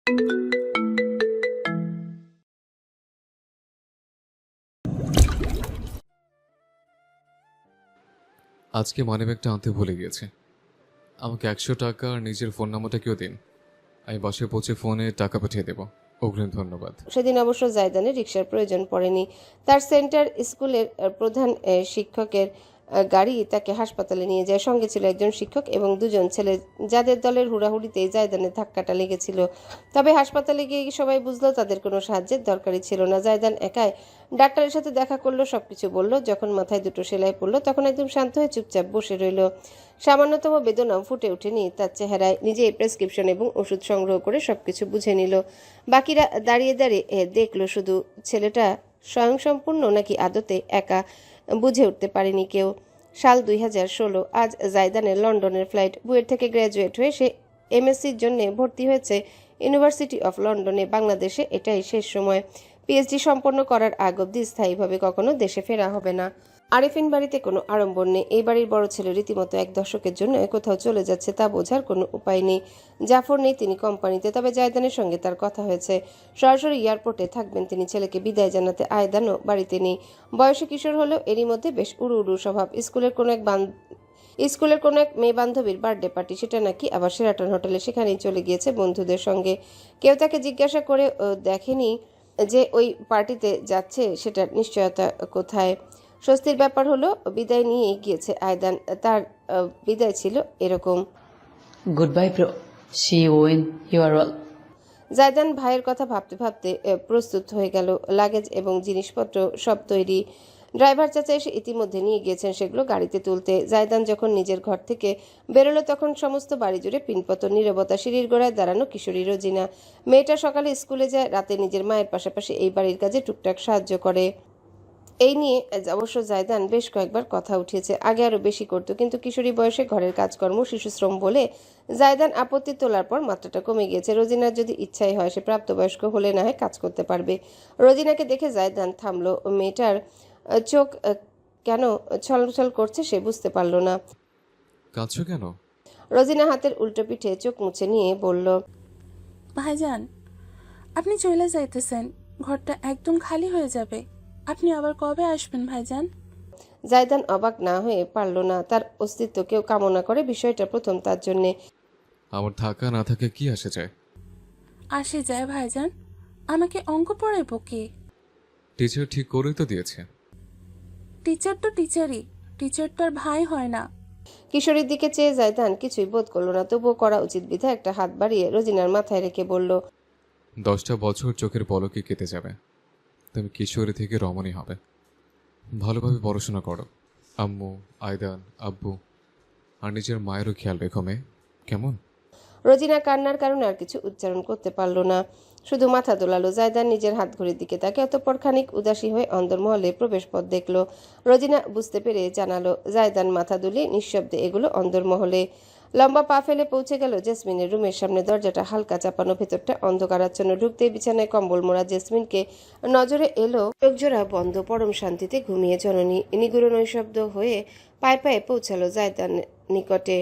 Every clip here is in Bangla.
আজকে মানিব্যাগটা আনতে ভুলে গিয়েছে। আমাকে 100 টাকা আর নিজের ফোন নাম্বারটা কেউ দিন, আমি বাসায় পৌঁছে ফোনে টাকা পাঠিয়ে দেব। অগ্রিম ধন্যবাদ। সেদিন অবশ্য জায়দানের রিকশার প্রয়োজন পড়েনি। তার সেন্টার স্কুলের প্রধান শিক্ষকের গাড়ি তাকে হাসপাতালে নিয়ে যায়। সঙ্গে ছিল একজন শিক্ষক এবং দুজন ছেলে, যাদের দলের হুড়াহুড়িতেই জায়দানের ধাক্কাটা লেগেছিল। তবে হাসপাতালে গিয়ে সবাই বুঝলো তাদের কোনো সাহায্যের দরকারই ছিল না। জায়দান একাই ডাক্তারের সাথে দেখা করলো, সবকিছু বলল। যখন মাথায় দুটো সেলাই পড়লো তখন একদম শান্ত হয়ে চুপচাপ বসে রইল। সামান্যতম বেদনাও ফুটে ওঠেনি তার চেহারায়। নিজেই প্রেসক্রিপশন এবং ওষুধ সংগ্রহ করে সবকিছু বুঝে নিল। বাকিরা দাঁড়িয়ে দাঁড়িয়ে দেখলো শুধু। ছেলেটা স্বয়ংসম্পূর্ণ নাকি আদতে একা, বুঝে উঠতে পারেনি কেউ। সাল 2016। আজ জায়দানের লন্ডনের ফ্লাইট। বুয়েট থেকে গ্র্যাজুয়েট হয়ে সে এমএসসির জন্য ভর্তি হয়েছে ইউনিভার্সিটি অফ লন্ডনে। বাংলাদেশে এটাই শেষ সময়। পিএইচডি সম্পন্ন করার আগ অবধি স্থায়ীভাবে কখনো দেশে ফেরা হবে না। আরেফিন বাড়িতে কোনো আড়ম্বর নেই। এই বাড়ির বড় ছেলে রীতিমতো এক দশকের জন্য কোথাও চলে যাচ্ছে, তা বোঝার কোনো উপায় নেই। জাফর নেই, তিনি কোম্পানিতে। তবে জায়দানের সঙ্গে তার কথা হয়েছে, সরাসরি এয়ারপোর্টে থাকবেন তিনি। ছেলেকে বিদায় জানাতে আয়দানও বাড়িতে নেই। বয়সে কিশোর হলেও এরই মধ্যে বেশ উড়ু উড়ু স্বভাব। স্কুলের কোনো এক মেয়ে বান্ধবীর বার্থডে পার্টি, সেটা নাকি আবার শেরাটন হোটেলে। সেখানেই চলে গিয়েছে বন্ধুদের সঙ্গে। কেউ তাকে জিজ্ঞাসা করে দেখেনি যে ওই পার্টিতে যাচ্ছে, সেটার নিশ্চয়তা কোথায়। স্বস্তির ব্যাপার হলো বিদায় নিয়েই গিয়েছে আয়দান। তার বিদায় ছিল এরকম। Goodbye, bro. See you when you are all. জায়দান ভাইয়ের কথা ভাবতে ভাবতে প্রস্তুত হয়ে গেল। লাগেজ এবং জিনিসপত্র সব তৈরি। ড্রাইভার চাচা এসে ইতিমধ্যে নিয়ে গিয়েছেন সেগুলো গাড়িতে তুলতে। জায়দান যখন নিজের ঘর থেকে বেরোলো তখন সমস্ত বাড়ি জুড়ে পিনপতন, নীরবতা। সিঁড়ির গোড়ায় দাঁড়ানো কিশোরী রোজিনা। মেয়েটা সকালে স্কুলে যায়, রাতে নিজের মায়ের পাশাপাশি এই বাড়ির কাজে টুকটাক সাহায্য করে। এই নিয়ে অবশ্য জায়দান বেশ কয়েকবার কথা উঠিয়েছে। আগে আরো বেশি করতো, কিন্তু কিশোরী বয়সে ঘরের কাজকর্ম শিশুশ্রম বলে জায়দান আপত্তি তোলার পর মাত্রাটা কমে গিয়েছে। রোজিনার যদি ইচ্ছাই হয় সে প্রাপ্তবয়স্ক হলে না হয় কাজ করতে পারবে। রোজিনাকে দেখে জায়দান থামলো। মেয়েটার চোখ কেন ছলছল করছে সে বুঝতে পারল না। কাঁদছো কেন? রোজিনা হাতের উল্টো পিঠে চোখ মুছে নিয়ে বলল, ভাইজান, আপনি চলে যাইতেছেন, ঘরটা একদম খালি হয়ে যাবে। আপনি আবার কবে আসবেন ভাইজান? জায়দান অবাক না হয়ে পারল না। তার অস্তিত্ব কেউ কামনা করে, বিষয়টা প্রথম তার জন্যে। আমার থাকা না থাকে কি আসে যায়? আসে যায় ভাইজান। আমাকে অঙ্ক পড়াইব কে? টিচার ঠিক করেই তো দিয়েছে। টিচার তো টিচারই, টিচার তো আর ভাই হয় না। কিশোরীর দিকে চেয়ে জায়দান কিছুই বোধ করলো না। তবুও করা উচিত বিধা একটা হাত বাড়িয়ে রোজিনার মাথায় রেখে বলল, 10টা বছর চোখের পলকে কেটে যাবে, তুমি কিশোরী থেকে রমণী হবে। ভালোভাবে পড়াশোনা করো। আম্মু, আয়দান, আব্বু আর নিজের মায়েরও খেয়াল রেখো মেয়ে, কেমন? রোজিনা কান্নার কারণে আর কিছু উচ্চারণ করতে পারল না, শুধু মাথা দোলালো। জায়দান নিজের হাত ঘড়ির দিকে তাকে অতঃপর খানিক উদাসী হয়ে অন্দরমহলে প্রবেশপথ দেখল। রোজিনা বুঝতে পেরে জানালো। জায়দান মাথা দুলিয়ে নিঃশব্দে এগুলো অন্দরমহলে। লম্বা পা ফেলে পৌঁছে গেল জেসমিনের রুমের সামনে। দরজাটা হালকা চাপানো, ভেতরটা অন্ধকারাচ্ছন্ন। ঢুকতেই বিছানায় কম্বল মোড়া জেসমিনকে নজরে এলো। চোখজোড়া বন্ধ, পরম শান্তিতে ঘুমিয়ে জননী। নিগুড় নৈশব্দ হয়ে পায়ে পায়ে পৌঁছালো জায়দান নিকটে।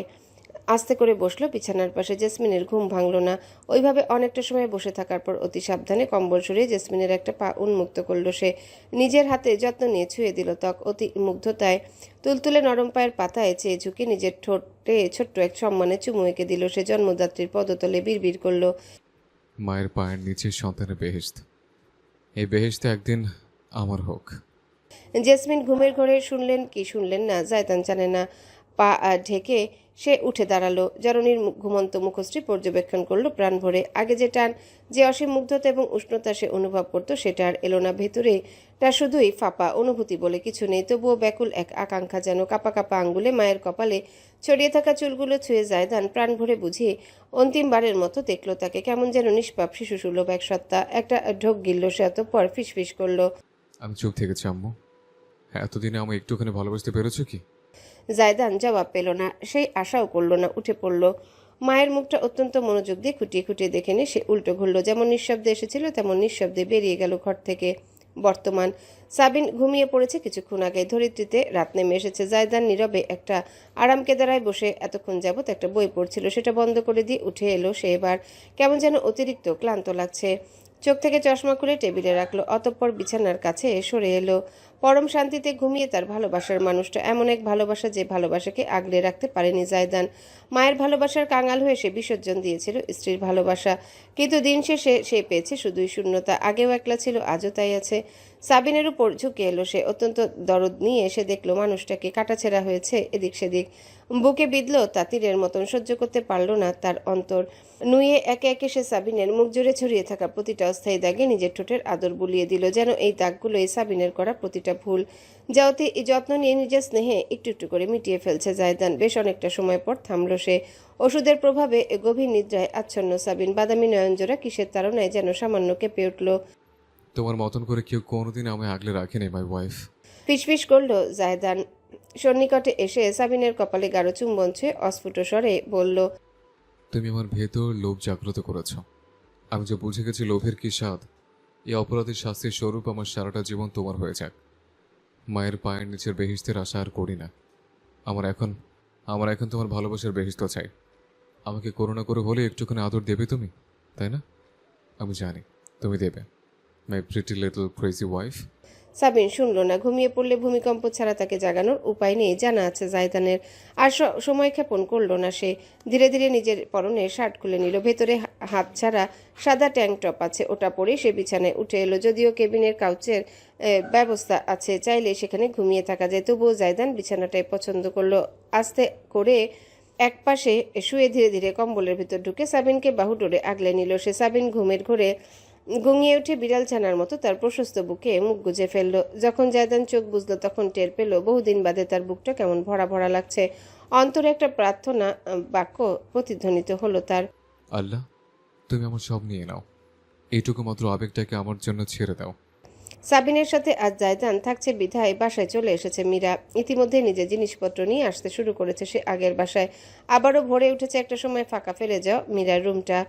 আস্তে করে বসলো বিছানার পাশে। জেসমিনের ঘুম ভাঙল না। ওইভাবে অনেকটা সময় বসে থাকার পর অতি সাবধানে কম্বল সরিয়ে জেসমিনের একটা পা উন্মুক্ত করলো সে। নিজের হাতে যত্ন নিয়ে ছুঁয়ে দিল ত্বক। অতি মুগ্ধতায় তুলতুলে নরম পায়ের পাতায় চেয়ে ঝুঁকে নিজের ঠোঁটে ছোট্ট এক সম্মানে চুমু এঁকে দিল সে। জন্মদাত্রীর পদতলে বিড়বিড় করলো, মায়ের পায়ের নিচে সন্তানের বেহেশত, এই বেহেশতে একদিন আমার হোক। জেসমিন ঘুমের ঘোরে শুনলেন কি শুনলেন না জায়দান জানে না। পা ঢেকে সে উঠে দাঁড়ালো। জননীর ঘুমন্ত মুখশ্রী পর্যবেক্ষণ করলো প্রাণ ভরে। আগে যে টান, যে অসীম মুগ্ধতা এবং উষ্ণতা সে অনুভব করতো সেটা আর এলো না। ভেতরে তা শুধুই ফাঁপা, অনুভূতি বলে কিছু নেই। তবুও ব্যাকুল এক আকাঙ্ক্ষা যেন। কাঁপা কাঁপা আঙ্গুলে মায়ের কপালে ছড়িয়ে থাকা চুলগুলো ছুঁয়ে জায়দান প্রাণ ভরে বুঝিয়ে অন্তিমবারের মতো দেখলো তাকে। কেমন যেন নিষ্পাপ শিশুসুলভ এক সত্তা। একটা ঢোক গিলল সে, অতঃপর ফিসফিস করলো, আমি চুপ থেকেছি আম্মু, এতদিনে আমি একটুখানি ভালোবাসতে পেরেছো কি? জায়দান জবাব পেল না, সেই আশাও করল না। উঠে পড়ল। মায়ের মুখটা অত্যন্ত মনোযোগ দিয়ে খুঁটিয়ে খুঁটিয়ে দেখে নিয়ে সে উল্টো ঘুরল। যেমন নিঃশব্দে এসেছিল তেমন নিঃশব্দে বেরিয়ে গেল ঘর থেকে। বর্তমান। সাবিন ঘুমিয়ে পড়েছে কিছুক্ষণ আগে। ধরিত্রীতে রাত নেমে এসেছে। জায়দান নীরবে একটা আরাম কেদারায় বসে এতক্ষণ যাবৎ একটা বই পড়ছিল। সেটা বন্ধ করে দিয়ে উঠে এলো সে। এবার কেমন যেন অতিরিক্ত ক্লান্ত লাগছে। চোখ থেকে চশমা খুলে টেবিলে রাখলো, অতঃপর বিছানার কাছে সরে এলো। পরম শান্তিতে ঘুমিয়ে তার ভালোবাসার মানুষটা, এমন এক ভালোবাসা যে ভালোবাসাকে আগলে রাখতে পারেনি জায়দান। মায়ের ভালোবাসার কাঙাল হয়ে সে বিসর্জন দিয়েছিল স্ত্রীর ভালোবাসা, কিন্তু দিন শেষে সে পেয়েছে শুধুই শূন্যতা। আগেও একলা ছিল, আজও তাই আছে। সাবিনের উপর ঝুঁকে এলো সে, অত্যন্ত দরদ নিয়ে এসে দেখলো মানুষটাকে কাটাছেঁড়া হয়েছে এদিক সেদিক। বুকে বিঁধল তা তীরের মতন, সহ্য করতে পারল না তার অন্তর। নুয়ে একে একে সে সাবিনের মুখ জুড়ে ছড়িয়ে থাকা প্রতিটা অস্থায়ী দাগে নিজের ঠোঁটের আদর বুলিয়ে দিল, যেন এই দাগগুলোই সাবিনের করা প্রতিটা ভুল, যা অতি যত্ন নিয়ে নিজের স্নেহে একটু একটু করে মিটিয়ে ফেলছে জায়দান। বেশ অনেকটা সময় পর থামল সে। ওষুধের প্রভাবে গভীর নিদ্রায় আচ্ছন্ন সাবিন। বাদামি নয়নজোড়া কিসের তাড়নায় যেন সামান্য কেঁপে উঠল। তোমার মতন করে কেউ কোনোদিন আমায় আগলে রাখেনি মাই ওয়াইফ। ফিসফিস করল জায়দান। সন্নিকটে এসে সাবিনের কপালে গাঢ় চুম্বন ছুঁয়ে অস্ফুট স্বরে বলল, তুমি আমার ভেতর লোভ জাগ্রত করেছ। আমি যে বুঝে গেছি লোভের কি স্বাদ। এই অপরাধের শাস্তির স্বরূপ আমার সারাটা জীবন তোমার হয়ে যাক। মায়ের পায়ের নিচের বেহিস্তের আশা আর করি না। আমার এখন তোমার ভালোবাসার বেহিস্ত চাই। আমাকে করুণা করে হলে একটুখানি আদর দেবে তুমি, তাই না? আমি জানি তুমি দেবে, my pretty little crazy wife. Sabin শুনল না। ঘুমিয়ে পড়লে ভূমিকম্প ছাড়া তাকে জাগানোর উপায় নেই, জানা আছে জায়দানের। আর সময় ক্ষেপণ করল না সে। ধীরে ধীরে নিজের পরনে শার্ট খুলে নিল। ভেতরে হাত ছাড়া সাদা ট্যাঙ্ক টপ আছে, ওটা পরে সে বিছানায় উঠে এলো। যদিও কেবিনের কাউচের ব্যবস্থা আছে, চাইলে সেখানে ঘুমিয়ে থাকা যায়, তবুও জায়দান বিছানাটাই পছন্দ করলো। আস্তে করে একপাশে শুয়ে ধীরে ধীরে কম্বলের ভিতর ঢুকে সাবিনকে বাহু ডোরে আগলে নিল সে। সাবিন ঘুমের ঘোরে গুঙিয়ে উঠে বিড়াল ছানার মতো তার প্রশস্ত বুকে মুখ গুজে ফেলল। যখন জায়দান চোখ বুঝলো তখন টের পেল বহুদিন বাদে তার বুকটা কেমন ভরা ভরা লাগছে। অন্তরে একটা প্রার্থনা বাক্য প্রতিধ্বনিত হলো তার। আল্লাহ, তুমি আমার সব নিয়ে নাও, এইটুকু মাত্র আবেগটাকে আমার জন্য ছেড়ে দাও। সাবিনের সাথে আজ জায়দান থাকছে বিধায় বাসায় চলে এসেছে মীরা। ইতিমধ্যে নিজের জিনিসপত্র নিয়ে আসতে শুরু করেছে সে আগের বাসায়। আবারও ভরে উঠেছে একটা সময় ফাঁকা ফেলে যাও মীরার রুমটা।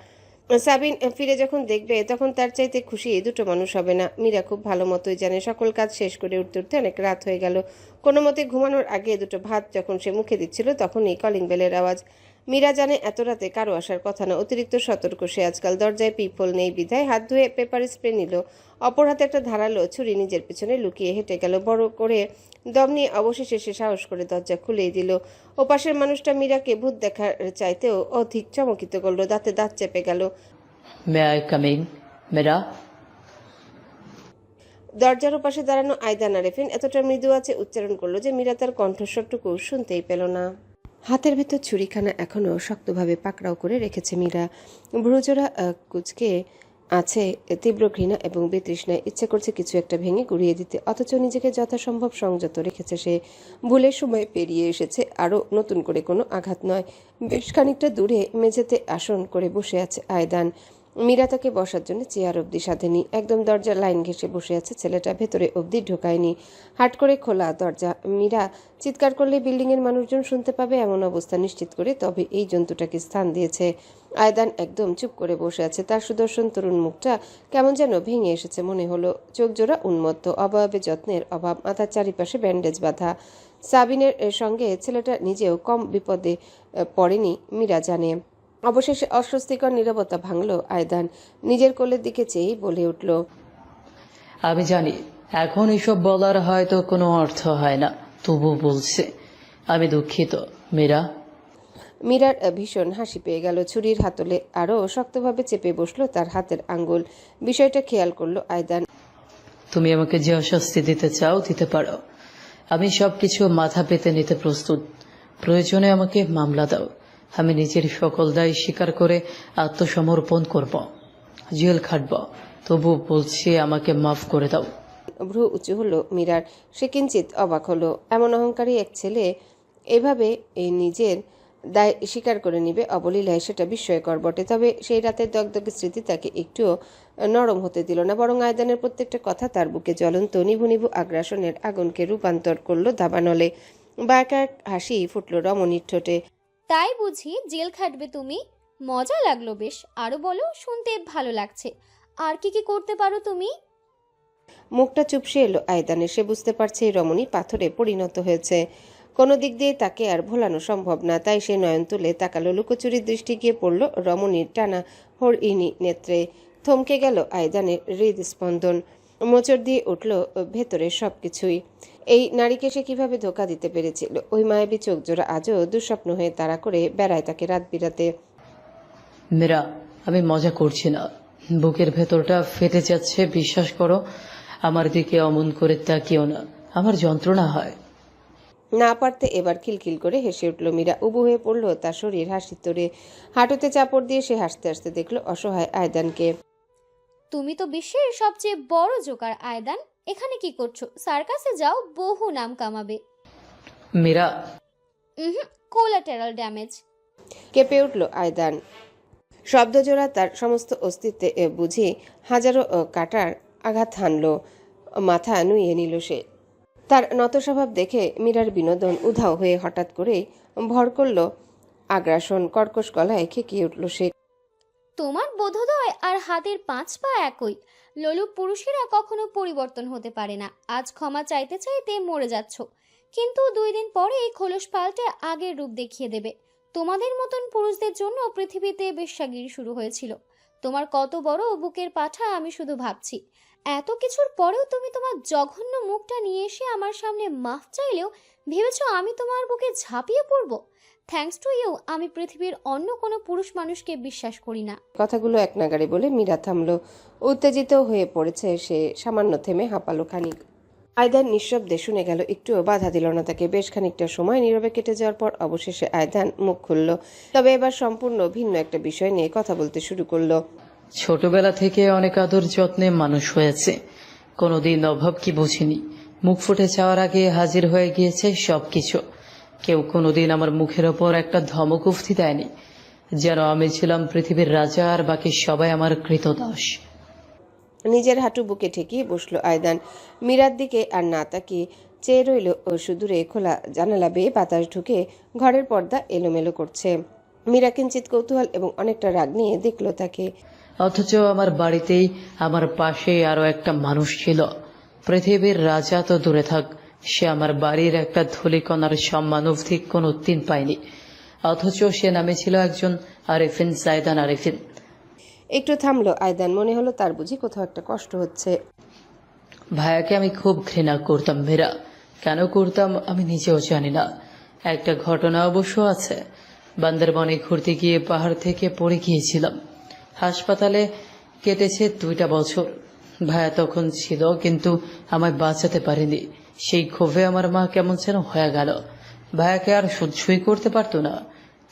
সাবিন ফিরে যখন দেখবে তখন তার চাইতে খুশি দুটো মানুষ হবে না। মীরা খুব ভালো মতোই জানে সকল কাজ শেষ করে উঠতে উঠতে অনেক রাত হয়ে গেল। কোনো মতে ঘুমানোর আগে দুটো ভাত যখন সে মুখে দিচ্ছিল তখনই কলিং বেলের আওয়াজ। মীরা জানে এত রাতে কারো আসার কথা না। অতিরিক্ত সতর্ক সে আজকাল। দরজায় পিপল নেই বিধায় হাত ধুয়ে পেপার স্প্রে নিল। অপর হাতে একটা ধারালো ছুরি নিজের পেছনে লুকিয়ে হেঁটে গেল। বড় করে দম নিয়ে অবশেষে সে সাহস করে দরজা খুলেই দিল। ওপাশের মানুষটা মীরাকে ভূত দেখার চাইতেও অধিক চমকিত করলো। দাঁতে দাঁত চেপে গেল। মে আই কাম ইন, মেরা? দরজার ওপাশে দাঁড়ানো আয়দান আরেফিন এতটা মৃদু আছে উচ্চারণ করলো যে মীরা তার কণ্ঠস্বরটুকু শুনতেই পেল না। হাতের ভেতর ছুরিখানা এখনো শক্তভাবে পাকড়াও করে রেখেছে মীরা। ভ্রুজোড়া কুচকে আছে তীব্র ঘৃণা এবং বিতৃষ্ণায়। ইচ্ছে করছে কিছু একটা ভেঙে গুড়িয়ে দিতে, অথচ নিজেকে যথাসম্ভব সংযত রেখেছে সে। ভুলের সময় পেরিয়ে এসেছে, আরও নতুন করে কোনো আঘাত নয়। বেশ খানিকটা দূরে মেঝেতে আসন করে বসে আছে আয়দান। মীরা তাকে বসার জন্য চেয়ার অবধি সাধেনি। একদম দরজার লাইন ঘেঁষে বসে আছে ছেলেটা, ভেতরে অবধি ঢোকায়নি। হাট করে খোলা দরজা। মীরা চিৎকার করলে বিল্ডিংয়ের মানুষজন শুনতে পাবে এমন অবস্থা নিশ্চিত করে তবে এই জন্তুটাকে স্থান দিয়েছে। আয়দান একদম চুপ করে বসে আছে। তার সুদর্শন তরুণ মুখটা কেমন যেন ভেঙে এসেছে মনে হলো। চোখ জোড়া উন্মত্ত, অবয়বে যত্নের অভাব, মাথার চারিপাশে ব্যান্ডেজ বাঁধা। সাবিনের সঙ্গে ছেলেটা নিজেও কম বিপদে পড়েনি মীরা জানে। অবশেষে অস্বস্তিকর নীরবতা ভাঙল আয়দান। নিজের কোলের দিকে চেয়েই বলে উঠল, আমি জানি এখন এসব বলার হয়তো কোনো অর্থ হয় না, তবু বলছে আমি দুঃখিত মীরা। মীরার ভীষণ হাসি পেয়ে গেল। ছুরির হাতলে আরও শক্তভাবে চেপে বসলো তার হাতের আঙ্গুল। বিষয়টা খেয়াল করলো আয়দান। তুমি আমাকে যে অস্বস্তি দিতে চাও দিতে পারো, আমি সবকিছু মাথা পেতে নিতে প্রস্তুত। প্রয়োজনে আমাকে মামলা দাও, আমি নিজের সকল দায় স্বীকার করে আত্মসমর্পণ করব, জেল খাটব, তবু বলছি আমাকে মাফ করে দাও। ভ্রু উঁচু হলো মীরার। সে কিঞ্চিত অবাক হলো। এমন অহংকারী এক ছেলে এভাবে নিজের দায় স্বীকার করে নিবে অবলীলায়, সেটা বিস্ময়কর বটে। তবে সেই রাতের দগদগে স্মৃতি তাকে একটুও নরম হতে দিল না, বরং আয়দানের প্রত্যেকটা কথা তার বুকে জ্বলন্ত নিভু নিভু আগ্রাসনের আগুনকে রূপান্তর করলো দাবানলে। বা একা এক হাসি ফুটল রমণীর ঠোঁটে। তাই বুঝি জেল খাটবে তুমি? মজা লাগলো বেশ। আরো বলো, শুনতে ভালো লাগছে। আর কি কি করতে পারো তুমি? মুখটা চুপসে এলো আয়দানের। সে বুঝতে পারছে এই রমণী পাথরে পরিণত হয়েছে। কোনো দিক দিয়ে তাকে আর ভোলানো সম্ভব না। তাই সে নয়ন তুলে তাকালো। লুকোচুরির দৃষ্টি গিয়ে পড়ল রমণীর টানা হরিণী নেত্রে। থমকে গেল আয়দানের হৃদস্পন্দন। মোচড় দিয়ে উঠল ভেতরের সবকিছুই। এই নারীকে সে কিভাবে ধোকা দিতে পেরেছিল? ওই মায়াবী চোখ জোড়া আজও দুঃস্বপ্ন হয়ে তাড়া করে বেড়ায় তাকে রাত বিরাতে। মীরা, আমি মজা করছি না। বুকের ভেতরটা ফেটে যাচ্ছে, বিশ্বাস করো। আমার দিকে অমন করে তাকিও না, আমার যন্ত্রণা হয়। না পারতে এবার খিলখিল করে হেসে উঠল মীরা। উবু হয়ে পড়ল তার শরীর হাসির তোড়ে। হাঁটুতে চাপড় দিয়ে সে হাসতে হাসতে দেখল অসহায় আয়দানকে। তুমি তো বিশ্বের সবচেয়ে বড় জোকার আয়দান। এখানে কি করছো? সার্কাসে যাও, বহু নাম কামাবে। Meera, collateral damage. কেঁপে উঠল আয়দান। শব্দজোড়া তার সমস্ত অস্তিত্বে বুঝি হাজারো কাটার আঘাত হানল। মাথা নুইয়ে নিল সে। তার নত স্বভাব দেখে মীরার বিনোদন উধাও হয়ে হঠাৎ করে ভর করল আগ্রাসন। কর্কশ গলায় খেকিয়ে উঠল সে। তোমার বোধোদয় আর হাতের 5 পা একই। লোলুপ পুরুষেরা কখনো পরিবর্তন হতে পারে না। আজ ক্ষমা চাইতে চাইতে মরে যাচ্ছ, কিন্তু 2 দিন পরে এই খোলস পাল্টে আগের রূপ দেখিয়ে দেবে। তোমাদের মতন পুরুষদের জন্য পৃথিবীতে বেশ্যাগিরি শুরু হয়েছিল। তোমার কত বড় বুকের পাঠা আমি শুধু ভাবছি। এত কিছুর পরেও তুমি তোমার জঘন্য মুখটা নিয়ে এসে আমার সামনে মাফ চাইলেও ভেবেছো আমি তোমার বুকে ঝাঁপিয়ে পড়ব। থ্যাঙ্কস টু ইউ, আমি পৃথিবীর অন্য কোনো পুরুষ মানুষকে বিশ্বাস করি না। কথাগুলো এক নাগাড়ে বলে মীরা থামল। উত্তেজিত হয়ে পড়েছে সে। সামান্য থেমে হাঁপালো খানিক। আয়দান নিঃশব্দে শুনে গেল, একটুও বাধা দিল না তাকে। বেশ খানিকটা সময় নীরবে কেটে যাওয়ার পর অবশেষে আয়দান মুখ খুলল। তবে এবার সম্পূর্ণ ভিন্ন একটা বিষয় নিয়ে কথা বলতে শুরু করলো। ছোটবেলা থেকে অনেক আদর যত্নে মানুষ হয়েছে, কোনোদিন অভাব কি বুঝিনি। মুখ ফুটে যাওয়ার আগে হাজির হয়ে গিয়েছে সবকিছু। কেউ কোনোদিন আমার মুখের ওপর একটা ধমক উফতি দেয়নি, যেন আমি ছিলাম পৃথিবীর রাজা আর বাকি সবাই আমার কৃতদাস। নিজের হাঁটু বুকে ঠেকিয়ে বসলো আয়দান। মীরার দিকে আর না তাকিয়ে চেয়ে রইল সুদূরে খোলা জানালা বেয়ে বাতাস ঢুকে ঘরের পর্দা এলোমেলো করছে। মীরা কিঞ্চিত কৌতূহল এবং অনেকটা রাগ নিয়ে দেখলো তাকে। অথচ আমার বাড়িতেই আমার পাশে আরো একটা মানুষ ছিল। পৃথিবীর রাজা তো দূরে থাক, সে আমার বাড়ির একটা ধূলিকণার সম্মান অবধি কোনো দিন পায়নি। অথচ সে নামে ছিল একজন আরিফিন, জায়দান আরিফিন। একটু থামলো আয়দান। মনে হলো তার বুঝি কোথাও একটা কষ্ট হচ্ছে। ভাইয়াকে আমি খুব ঘৃণা করতাম মীরা। কেন করতাম আমি নিজেও জানি না। একটা ঘটনা অবশ্য আছে। বান্দরবনে ঘুরতে গিয়ে পাহাড় থেকে পড়ে গিয়েছিলাম। হাসপাতালে কেটেছে 2টা বছর। ভাইয়া তখন ছিল, কিন্তু আমায় বাঁচাতে পারেনি। সেই ক্ষোভে আমার মা কেমন যেন হয়ে গেল। ভাইয়াকে আর সহ্যই করতে পারতো না।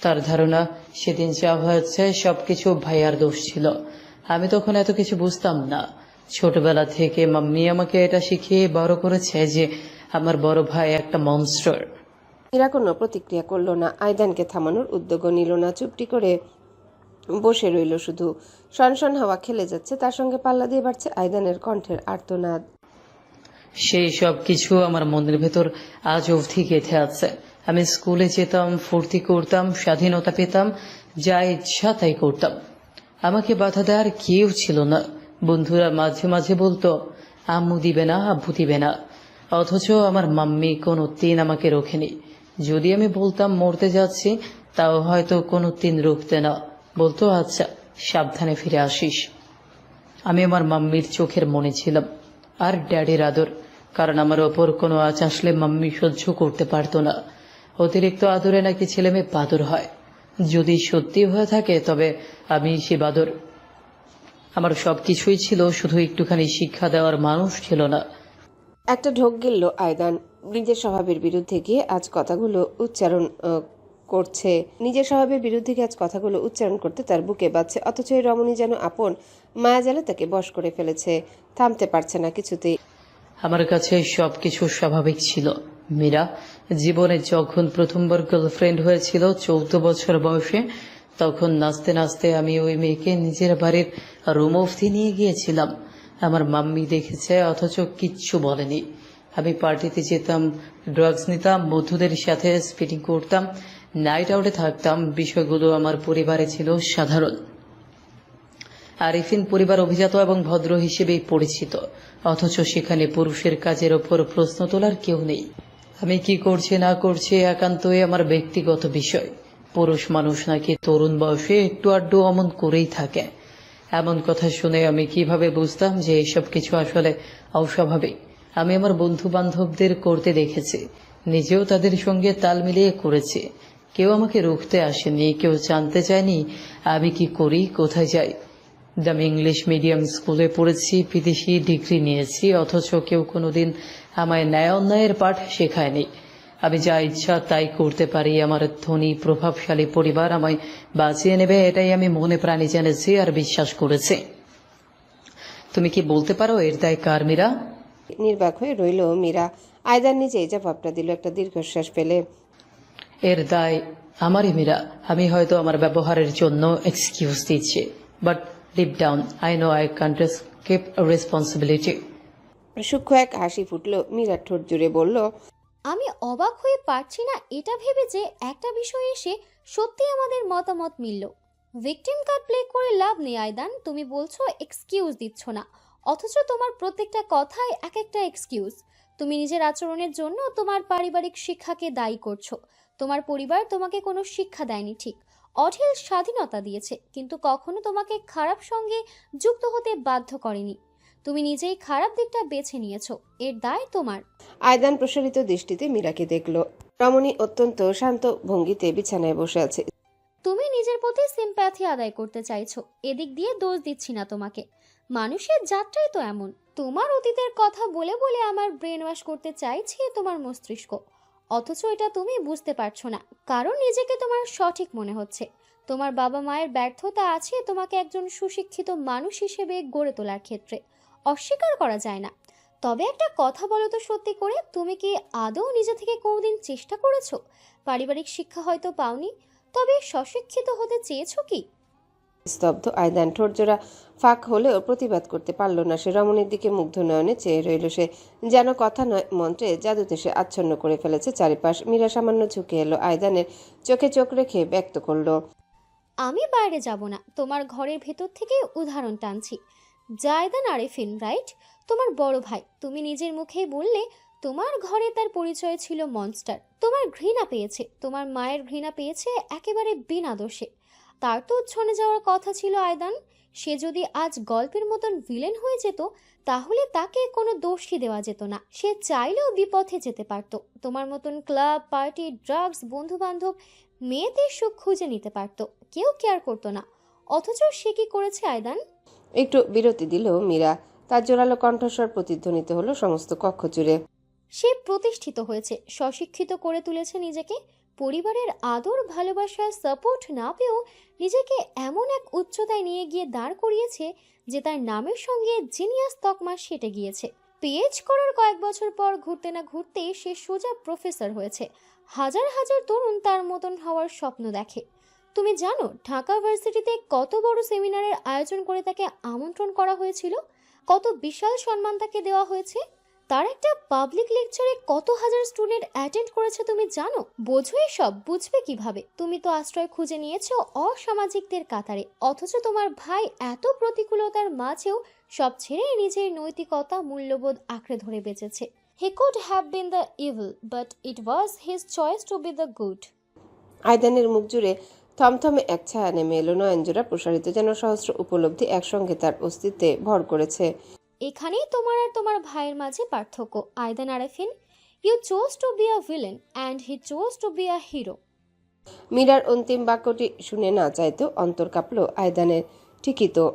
তার ধারণা সেদিন যা হয়েছে সবকিছু ভাইয়ার দোষ ছিল। আমি তখন এত কিছু বুঝতাম না। ছোটবেলা থেকে মাম্মি আমাকে এটা শিখিয়ে বড় করেছে যে আমার বড় ভাই একটা মনস্টার। মীরা কোনো প্রতিক্রিয়া করলো না। আয়দানকে থামানোর উদ্যোগও নিল না। চুপটি করে বসে রইল শুধু। সনসন হাওয়া খেলে যাচ্ছে, তার সঙ্গে পাল্লা দিয়ে বাড়ছে আয়দানের কণ্ঠের আর্তনাদ। সেই সব কিছু আমার মনের ভেতর আজ অবধি গেঁথে আছে। আমি স্কুলে যেতাম, ফুর্তি করতাম, স্বাধীনতা পেতাম, যা ইচ্ছা তাই করতাম। আমাকে বাধা দেওয়ার কেউ ছিল না। বন্ধুরা মাঝে মাঝে বলতো আম্মু দিবে না, আব্বু দিবে না। অথচ আমার মাম্মি কোনো দিন আমাকে রোখেনি। যদি আমি বলতাম মরতে যাচ্ছি, তাও হয়তো কোনো দিন রুখতে না, বলতো আচ্ছা সাবধানে ফিরে আসিস। আমি আমার মাম্মির চোখের মনে ছিলাম, আর ড্যাডির আদর। কারণ আমার ওপর কোনো আঁচ আসলে মাম্মি সহ্য করতে পারতো না। অতিরিক্ত আদরে নাকি ছেলে মেয়ে বাদর হয়। যদি সত্যি হয়ে থাকে তবে আমি সে বাদর। আমার সবকিছুই ছিল, শুধু একটুখানি শিক্ষা দেওয়ার মানুষ ছিল না। একটা ঢোক গিলল আয়দান। নিজের স্বভাবের বিরুদ্ধে গিয়ে আজ কথাগুলো উচ্চারণ করতে তার বুকে বাজছে। অথচ এই রমণী যেন আপন মায়াজালে তাকে বশ করে ফেলেছে। থামতে পারছে না কিছুতেই। আমার কাছে সবকিছু স্বাভাবিক ছিল মীরা। জীবনে যখন প্রথমবার গার্লফ্রেন্ড হয়েছিল 14 বছর বয়সে, তখন নাচতে নাচতে আমি ওই মেয়েকে নিজের বাড়ির রুম অবধি নিয়ে গিয়েছিলাম। আমার মাম্মি দেখেছে, অথচ কিচ্ছু বলেনি। আমি পার্টিতে যেতাম, ড্রাগস নিতাম, বন্ধুদের সাথে স্পিডিং করতাম, নাইট আউটে থাকতাম। বিষয়গুলো আমার পরিবারে ছিল সাধারণ। আরিফিন পরিবার অভিজাত এবং ভদ্র হিসেবেই পরিচিত, অথচ সেখানে পুরুষের কাজের ওপর প্রশ্ন তোলার কেউ নেই। আমি কি করছে না করছে একান্তই আমার ব্যক্তিগত বিষয়। পুরুষ মানুষ নাকি তরুণ বয়সে একটু আড্ডু অমন করেই থাকে। এমন কথা শুনে আমি কিভাবে বুঝতাম যে এসব কিছু আসলে অস্বাভাবিক? আমি আমার বন্ধু বান্ধবদের করতে দেখেছি, নিজেও তাদের সঙ্গে তাল মিলিয়ে করেছি। কেউ আমাকে রুখতে আসেনি, কেউ জানতে চায়নি আমি কি করি, কোথায় যাই। আমি ইংলিশ মিডিয়াম স্কুলে পড়েছি, বিদেশি ডিগ্রি নিয়েছি, অথচ কেউ কোনোদিন আমায় ন্যায় অন্যায়ের পাঠ শেখায়নি। আমি যা ইচ্ছা তাই করতে পারি। আমার ধনী প্রভাবশালী পরিবার আমায় বাঁচিয়ে নেবে, এটাই আমি মনে প্রাণে জেনেছি আর বিশ্বাস করেছি। তুমি কি বলতে পারো এর দায় কার, মীরা? নির্বাক হয়ে রইল মীরা। আয়দান নিজেই জবাবটা দিল একটা দীর্ঘশ্বাস ফেলে। এর দায় আমারই, মীরা। আমি হয়তো আমার ব্যবহারের জন্য এক্সকিউজ দিচ্ছি, but deep down I know I can't escape responsibility. সূক্ষ্ম এক হাসি ফুটল মীরার ঠোঁট জুড়ে, বলল, আমি অবাক হয়ে পারছি না এটা ভেবে যে একটা বিষয়ে এসে সত্যি আমাদের মতামত মিলল। ভিকটিম কার্ড প্লে করে লাভ নেই আয়দান। তুমি বলছো এক্সকিউজ দিচ্ছ না, অথচ তোমার প্রত্যেকটা কথায় এক একটা এক্সকিউজ। তুমি নিজের আচরণের জন্য তোমার পারিবারিক শিক্ষাকে দায়ী করছো। তোমার পরিবার তোমাকে কোনো শিক্ষা দেয়নি, ঠিক, অঢেল স্বাধীনতা দিয়েছে, কিন্তু কখনো তোমাকে খারাপ সঙ্গে যুক্ত হতে বাধ্য করেনি। তুমি নিজেই খারাপ দিকটা বেছে নিয়েছো, এর দায় তোমার। আয়দান প্রসারিত দৃষ্টিতে মীরাকে দেখল। রমণী অত্যন্ত শান্ত ভঙ্গিতে বিছানায় বসে আছে। তুমি নিজের প্রতি সিম্প্যাথি আদায় করতে চাইছো, এদিক দিয়ে দোষ দিচ্ছি না তোমাকে। মানুষের জাতটাই তো এমন। তোমার অতীতের কথা বলে বলে আমার ব্রেন ওয়াশ করতে চাইছে তোমার মস্তিষ্ক, অথচ এটা তুমি বুঝতে পারছো না, কারণ নিজেকে তোমার সঠিক মনে হচ্ছে। তোমার বাবা মায়ের ব্যর্থতা আছে তোমাকে একজন সুশিক্ষিত মানুষ হিসেবে গড়ে তোলার ক্ষেত্রে, অস্বীকার করা যায় না। তবে একটা কথা বলো তো সত্যি করে, তুমি কি আদৌ নিজে থেকে কোনোদিন চেষ্টা করেছো? পারিবারিক শিক্ষা হয়তো পাওনি, তবে স্বশিক্ষিত হতে চেয়েছো কি? স্তব্ধ আয়দান। ঠোঁট জোড়া ফাঁক হলেও প্রতিবাদ করতে পারল না সে। রমণীর দিকে মুগ্ধ নয়নে চেয়ে রইল সে, যেন কথা নয় মন্ত্রে জাদুতে সে আচ্ছন্ন করে ফেলেছে চারিপাশ। মীরা সামান্য ঝুঁকে এলো, আয়দানের চোখে চোখ রেখে ব্যক্ত করলো, আমি বাইরে যাব না, তোমার ঘরের ভেতর থেকে উদাহরণ টানছি। জায়দান আরেফিন, রাইট? তোমার বড় ভাই। তুমি নিজের মুখেই বললে তোমার ঘরে তার পরিচয় ছিল মনস্টার। তোমার ঘৃণা পেয়েছে, তোমার মায়ের ঘৃণা পেয়েছে একেবারে বিনা দোষে। তার তো উচ্ছনে যাওয়ার কথা ছিল আয়দান। সে যদি আজ গল্পের মতন ভিলেন হয়ে যেত, তাহলে তাকে কোনো দোষই দেওয়া যেত না। সে চাইলেও বিপথে যেতে পারত। তোমার মতন ক্লাব, পার্টি, ড্রাগস, বন্ধু বান্ধব, মেয়েদের সুখ খুঁজে নিতে পারত, কেউ কেয়ার করতো না। অথচ সে কি করেছে আয়দান? একটু বিরতি দিল মীরা। তার জোরালো কণ্ঠস্বর প্রতিধ্বনিত হলো সমস্ত কক্ষ জুড়ে। সে প্রতিষ্ঠিত হয়েছে, স্বশিক্ষিত করে তুলেছে নিজেকে। পরিবারের আদর, ভালোবাসা, সাপোর্ট না পেয়েও নিজেকে এমন এক উচ্চতায় নিয়ে গিয়ে দাঁড় করিয়েছে যে তার নামের সঙ্গে জিনিয়াস তকমা সেটে গিয়েছে। পিএইচ করার কয়েক বছর পর ঘুরতে না ঘুরতেই সে সোজা প্রফেসর হয়েছে। হাজার হাজার তরুণ তার মতন হওয়ার স্বপ্ন দেখে। তুমি জানো ঢাকা ভার্সিটিতে কত বড় সেমিনারের আয়োজন করে তাকে আমন্ত্রণ করা হয়েছিল? কত বিশাল সম্মান তাকে দেওয়া হয়েছে? তার একটা পাবলিক লেকচারে কত হাজার স্টুডেন্ট অ্যাটেন্ড করেছে তুমি জানো? বোঝো এসব? বুঝবে কিভাবে? তুমি তো আশ্রয় খুঁজে নিয়েছো অসামাজিকদের কাতারে, অথচ তোমার ভাই এত প্রতিকূলতার মাঝেও সব ছেড়ে নিজের নৈতিকতা, মূল্যবোধ আঁকড়ে ধরে বেঁচেছে। He could have been the evil, but it was his choice to be the good. আয়দানের মুখ জুড়ে থমথমে এক ছায়া নেমে এলো, নয়নজোড়া প্রসারিত, যেন সহস্র উপলব্ধি একসঙ্গে তার অস্তিত্বে ভর করেছে। এখানেই তোমার আর তোমার ভাইয়ের মাঝে পার্থক্য Aydan Arefin. You chose to be a villain and he chose to be a hero. মীরার অন্তিম বাক্যটি শুনে না চাইতেও অন্তর কাঁপল আয়দানের। ঠিকই তো,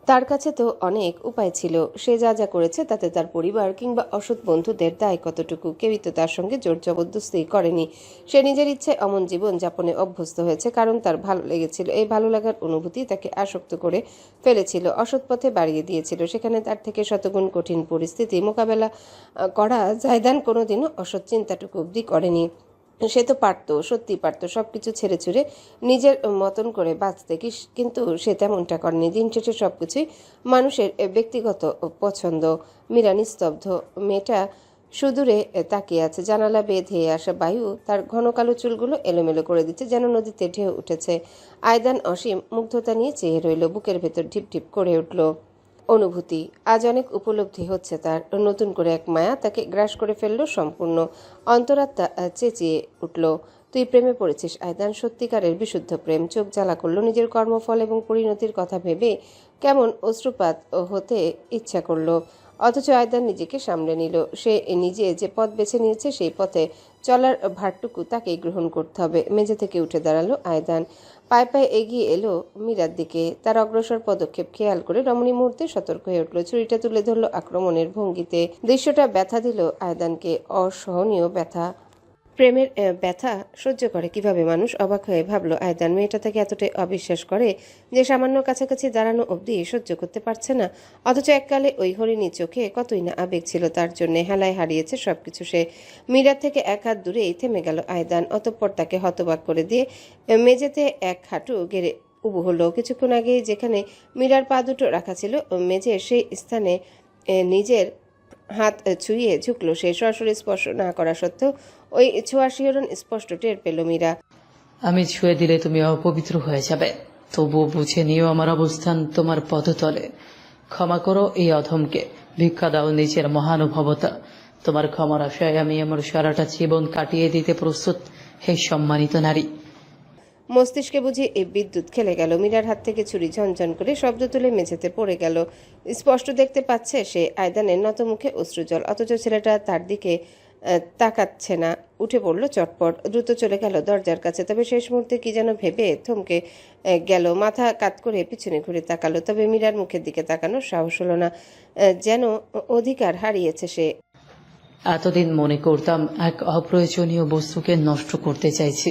তার কাছে তো অনেক উপায় ছিল। সে যা যা করেছে তাতে তার পরিবার কিংবা অসৎ বন্ধুদের দায় কতটুকু? কেউই তো তার সঙ্গে জোর জবরদস্তি করেনি। সে নিজের ইচ্ছায় অমন জীবন যাপনে অভ্যস্ত হয়েছে, কারণ তার ভালো লেগেছিল। এই ভালো লাগার অনুভূতি তাকে আসক্ত করে ফেলেছিল, অসৎ পথে বাড়িয়ে দিয়েছিল। সেখানে তার থেকে শতগুণ কঠিন পরিস্থিতি মোকাবেলা করা জায়দান কোনোদিনও অসৎ চিন্তাটুকু অবধি করেনি। সে তো পারত, সত্যি পারত সবকিছু ছেড়ে ছুড়ে নিজের মতন করে বাঁচতে, কিন্তু সে তেমনটা করেনি। দিন শেষে সবকিছুই মানুষের ব্যক্তিগত পছন্দ। মীরা নিস্তব্ধ। মেয়েটা সুদূরে তাকিয়ে আছে। জানালা বেয়ে ধেয়ে আসা বায়ু তার ঘন কালো চুলগুলো এলোমেলো করে দিচ্ছে, যেন নদীতে ঢেউ উঠেছে। আয়দান অসীম মুগ্ধতা নিয়ে চেয়ে রইল। বুকের ভেতর ঢিপ ঢিপ করে উঠল অনুভূতি। আজ অনেক উপলব্ধি হচ্ছে তার। নতুন করে এক মায়া তাকে গ্রাস করে ফেলল সম্পূর্ণ। অন্তরাত্মা চেঁচিয়ে উঠল, তুই প্রেমে পড়েছিস আয়দান, সত্যিকারের বিশুদ্ধ প্রেম। চোখ জ্বালা করলো। নিজের কর্মফল এবং পরিণতির কথা ভেবে কেমন অশ্রুপাত হতে ইচ্ছা করলো। অথচ আয়দান নিজেকে সামলে নিল। সে নিজে যে পথ বেছে নিয়েছে সেই পথে চলার ভারটুকু তাকেই গ্রহণ করতে হবে। মেঝে থেকে উঠে দাঁড়ালো আয়দান। পায়ে পায়ে এগিয়ে এলো মীরার দিকে। তার অগ্রসর পদক্ষেপ খেয়াল করে রমণী মুহূর্তে সতর্ক হয়ে উঠল। ছুরিটা তুলে ধরল আক্রমণের ভঙ্গিতে। দৃশ্যটা ব্যথা দিল আয়দানকে, অসহনীয় ব্যথা। প্রেমের ব্যথা সহ্য করে কিভাবে মানুষ? অবাক হয়ে ভাবলো আয়দান। মেয়েটা তাকে এতটাই অবিশ্বাস করে যে সামান্য কাছাকাছি দাঁড়ানো অবধি সহ্য করতে পারছে না। অথচ এককালে ওই হরিণী চোখে কতই না আবেগ ছিল তার জন্যে। হেলায় হারিয়েছে সবকিছু সে। মীরার থেকে এক হাত দূরেই থেমে গেল আয়দান। অতঃপর তাকে হতবাক করে দিয়ে মেঝেতে এক হাঁটু গেড়ে উবু হলো। কিছুক্ষণ আগেই যেখানে মীরার পা দুটো রাখা ছিল মেঝের সেই স্থানে নিজের হাত ছুঁয়ে ঝুঁকলো সে। সরাসরি স্পর্শ না করা সত্ত্বেও ওই ছোঁয়ার শিহরণ স্পষ্ট টের পেল মীরা। আমি ছুঁয়ে দিলে তুমি অপবিত্র হয়ে যাবে, তবুও বুঝে নিও আমার অবস্থান তোমার পদতলে। ক্ষমা করো এই অধমকে, ভিক্ষা দাও নিজের মহানুভবতা। তোমার ক্ষমার আশায় আমি আমার সারাটা জীবন কাটিয়ে দিতে প্রস্তুত, হে সম্মানিত নারী। মস্তিষ্কে বুঝি এই বিদ্যুৎ খেলে গেল। মীরার হাত থেকে ছুরি ঝনঝন করে শব্দ তুলে মেঝেতে পড়ে গেল। স্পষ্ট দেখতে পাচ্ছে সে আয়দানের নত মুখে অশ্রুজল। অথচ ছেলেটা তার দিকে তাকাচ্ছে না। উঠে পড়ল চটপট, দ্রুত চলে গেল দরজার কাছে। তবে শেষ মুহূর্তে কি যেন ভেবে থমকে গেল। মাথা কাত করে পিছনে ঘুরে তাকালো। তবে মীরার মুখের দিকে তাকানোর সাহস হলো না। যেন অধিকার হারিয়েছে সে। এতদিন মনে করতাম এক অপ্রয়োজনীয় বস্তুকে নষ্ট করতে চাইছি,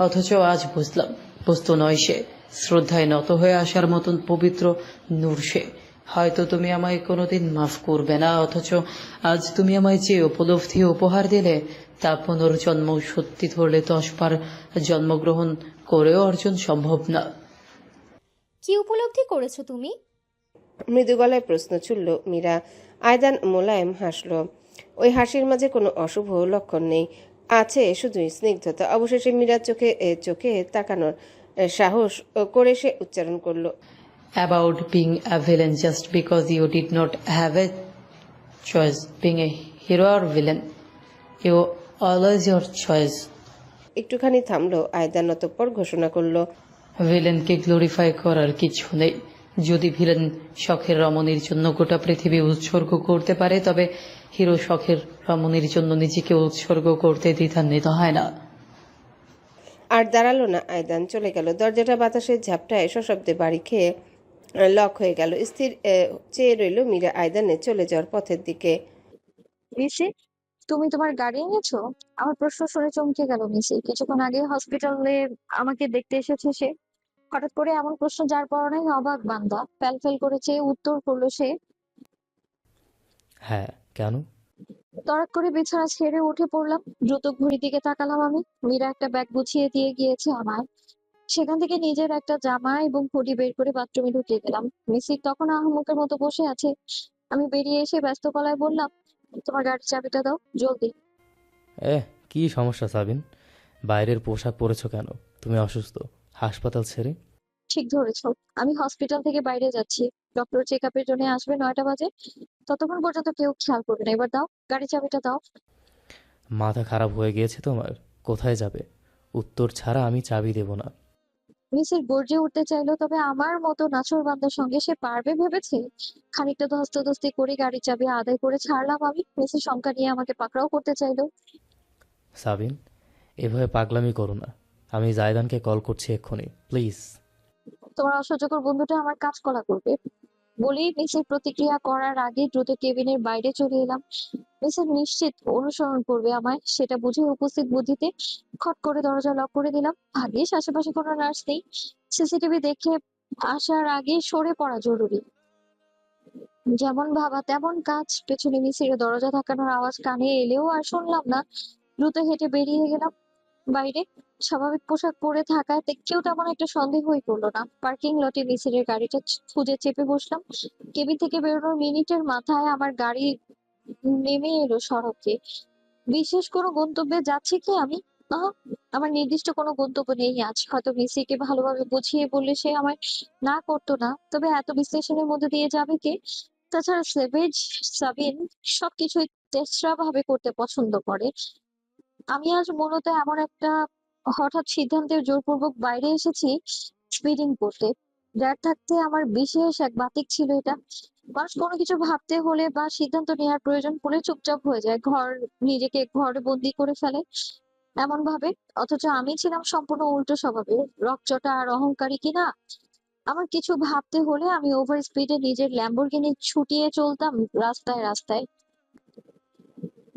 অথচ আজ বুঝলাম বস্তু নয় সে, শ্রদ্ধায় নত হয়ে আসার মতন পবিত্র নূর সে। হয়তো তুমি আমায় কোনোদিন মাফ করবে না, অথচ আজ তুমি আমায় যে উপলব্ধি উপহার দিলে তা পুনর্জন্ম সত্যি ধরলে 10 বার জন্মগ্রহণ করেও অর্জন সম্ভব না। কি উপলব্ধি করেছো তুমি? মৃদু গলায় প্রশ্ন ছুড়ল মীরা। আয়দান মোলায়েম হাসল। ওই হাসির মাঝে কোনো অশুভ লক্ষণ নেই, আছে শুধুই স্নিগ্ধতা। অবশেষে মীরার চোখে চোখে তাকানোর সাহস করে সে উচ্চারণ করলো, About being a villain just because you did not have a choice, being a hero or villain, you always your choice. একটুখানি থামলো আয়দান, অতঃপর ঘোষণা করলো, ভিলেনকে গ্লোরিফাই করার কিছু নেই। যদি ভিলেন শখের রমণীর জন্য গোটা পৃথিবী উৎসর্গ করতে পারে, তবে হিরো শখের রমণীর জন্য নিজেকে উৎসর্গ করতে দ্বিধান্বিত হয় না। আর দাঁড়ালো না আয়দান, চলে গেল। দরজাটা বাতাসের ঝাপটায় সশব্দে বাড়ি খেয়ে লক হয়ে গেল। স্থির চেয়ে রইল মীরা আয়দানের চলে যাওয়ার পথের দিকে। মিসি, তুমি তোমার গাড়ি এনেছো? আমার প্রশ্ন শুনে চমকে গেল মিসি। কিছুক্ষণ আগে হসপিটালে আমাকে দেখতে এসেছে সে। হঠাৎ করে এমন প্রশ্ন যার পরনাই অবাক বান্দা। ফ্যাল ফ্যাল করেছে উত্তর করলো সে। হ্যাঁ, কেন? তড়াৎ করে বিছানা ছেড়ে উঠে পড়লাম। দ্রুত ঘড়ির দিকে তাকালাম আমি। মীরা একটা ব্যাগ গুছিয়ে দিয়ে গিয়েছে আমায়। সেখান থেকে নিজের একটা জামা এবং হুডি বের করে বাথরুমে ঢুকিয়ে দিলাম। মিসি তখন আহম্মকের মতো বসে আছে। আমি বেরিয়ে এসে ব্যস্ত গলায় বললাম, তোমার গাড়ির চাবিটা দাও জলদি। কি সমস্যা সাবিন? বাইরের পোশাক পরেছো কেন? তুমি অসুস্থ? হাসপাতাল ছেড়ে? ঠিক ধরেছ, আমি হসপিটাল থেকে বাইরে যাচ্ছি। ডক্টর চেক আপের জন্য আসবে 9টা বাজে। ততক্ষণ পর্যন্ত কেউ খেয়াল করবে না। এবার দাও, গাড়ির চাবিটা দাও। মাথা খারাপ হয়ে গিয়েছে তোমার? কোথায় যাবে? উত্তর ছাড়া আমি চাবি দেব না। মিসের গর্জে উঠতে চাইলো, তবে আমার মতো নাছোড়বান্দার সঙ্গে সে পারবে ভেবেছে। খানিকটা ধস্তাধস্তি করে গাড়ির চাবি আদায় করে ছাড়লাম আমি। মিসের শঙ্কা নিয়ে আমাকে পাকড়াও করতে চাইলো। সাবিন, এভাবে পাগলামি করো না। আমি জায়দানকে কল করছি এক্ষুনি, প্লিজ। তোমার অসহ্যকর বন্ধুটা আমার কাজ করা করবে বলেই মিসের প্রতিক্রিয়া করার আগে দ্রুত কেবিনের বাইরে চলে এলাম। মিসের নিশ্চিত অনুসরণ করবে আমায়, সেটা বুঝে উপস্থিত বুদ্ধিতে খট করে দরজা লক করে দিলাম। ভাগ্যিস আশেপাশে কোনো নার্স নেই। সিসিটিভি দেখে আসার আগে সরে পড়া জরুরি। যেমন ভাবা তেমন কাজ। পেছনে মিসির দরজা ধাক্কানোর আওয়াজ কানে এলেও আর শুনলাম না। দ্রুত হেঁটে বেরিয়ে গেলাম বাইরে। স্বাভাবিক পোশাক পরে থাকায় কেউ তেমন একটা সন্দেহই করলো না। পার্কিং লটে মিসিরের গাড়িটা খুঁজে চেপে বসলাম। কেবিন থেকে বেরোনোর মিনিটের মাথায় আমার গাড়ি নেমে এলো সড়কে। বিশেষ কোনো গন্তব্যে যাচ্ছি কি আমি? আহা! আমার নির্দিষ্ট কোনো গন্তব্য নেই আজ। হয়তো মেসিকে ভালোভাবে বুঝিয়ে বললে সে আমায় না করতো না। তবে এত বিশ্লেষণের মধ্যে দিয়ে যাবে কে? তাছাড়া সাবিন সবকিছুই তেসরা ভাবে করতে পছন্দ করে। আমি আজ মূলত এমন একটা হঠাৎ সিদ্ধান্তের জোরপূর্বক বাইরে এসেছি স্পিডিং করতে। ড্যাড থাকতে আমার বিশেষ এক বাতিক ছিল এটা। মানুষ কোনো কিছু ভাবতে হলে বা সিদ্ধান্ত নেওয়ার প্রয়োজন পড়লে চুপচাপ হয়ে যায়। নিজেকে ঘরে বন্দি করে ফেলে এমন ভাবে। অথচ আমি ছিলাম সম্পূর্ণ উল্টো স্বভাবের। রগচটা আর অহংকারী কিনা? আমার কিছু ভাবতে হলে আমি ওভার স্পিডে নিজের ল্যাম্বরগিনি ছুটিয়ে চলতাম রাস্তায় রাস্তায়।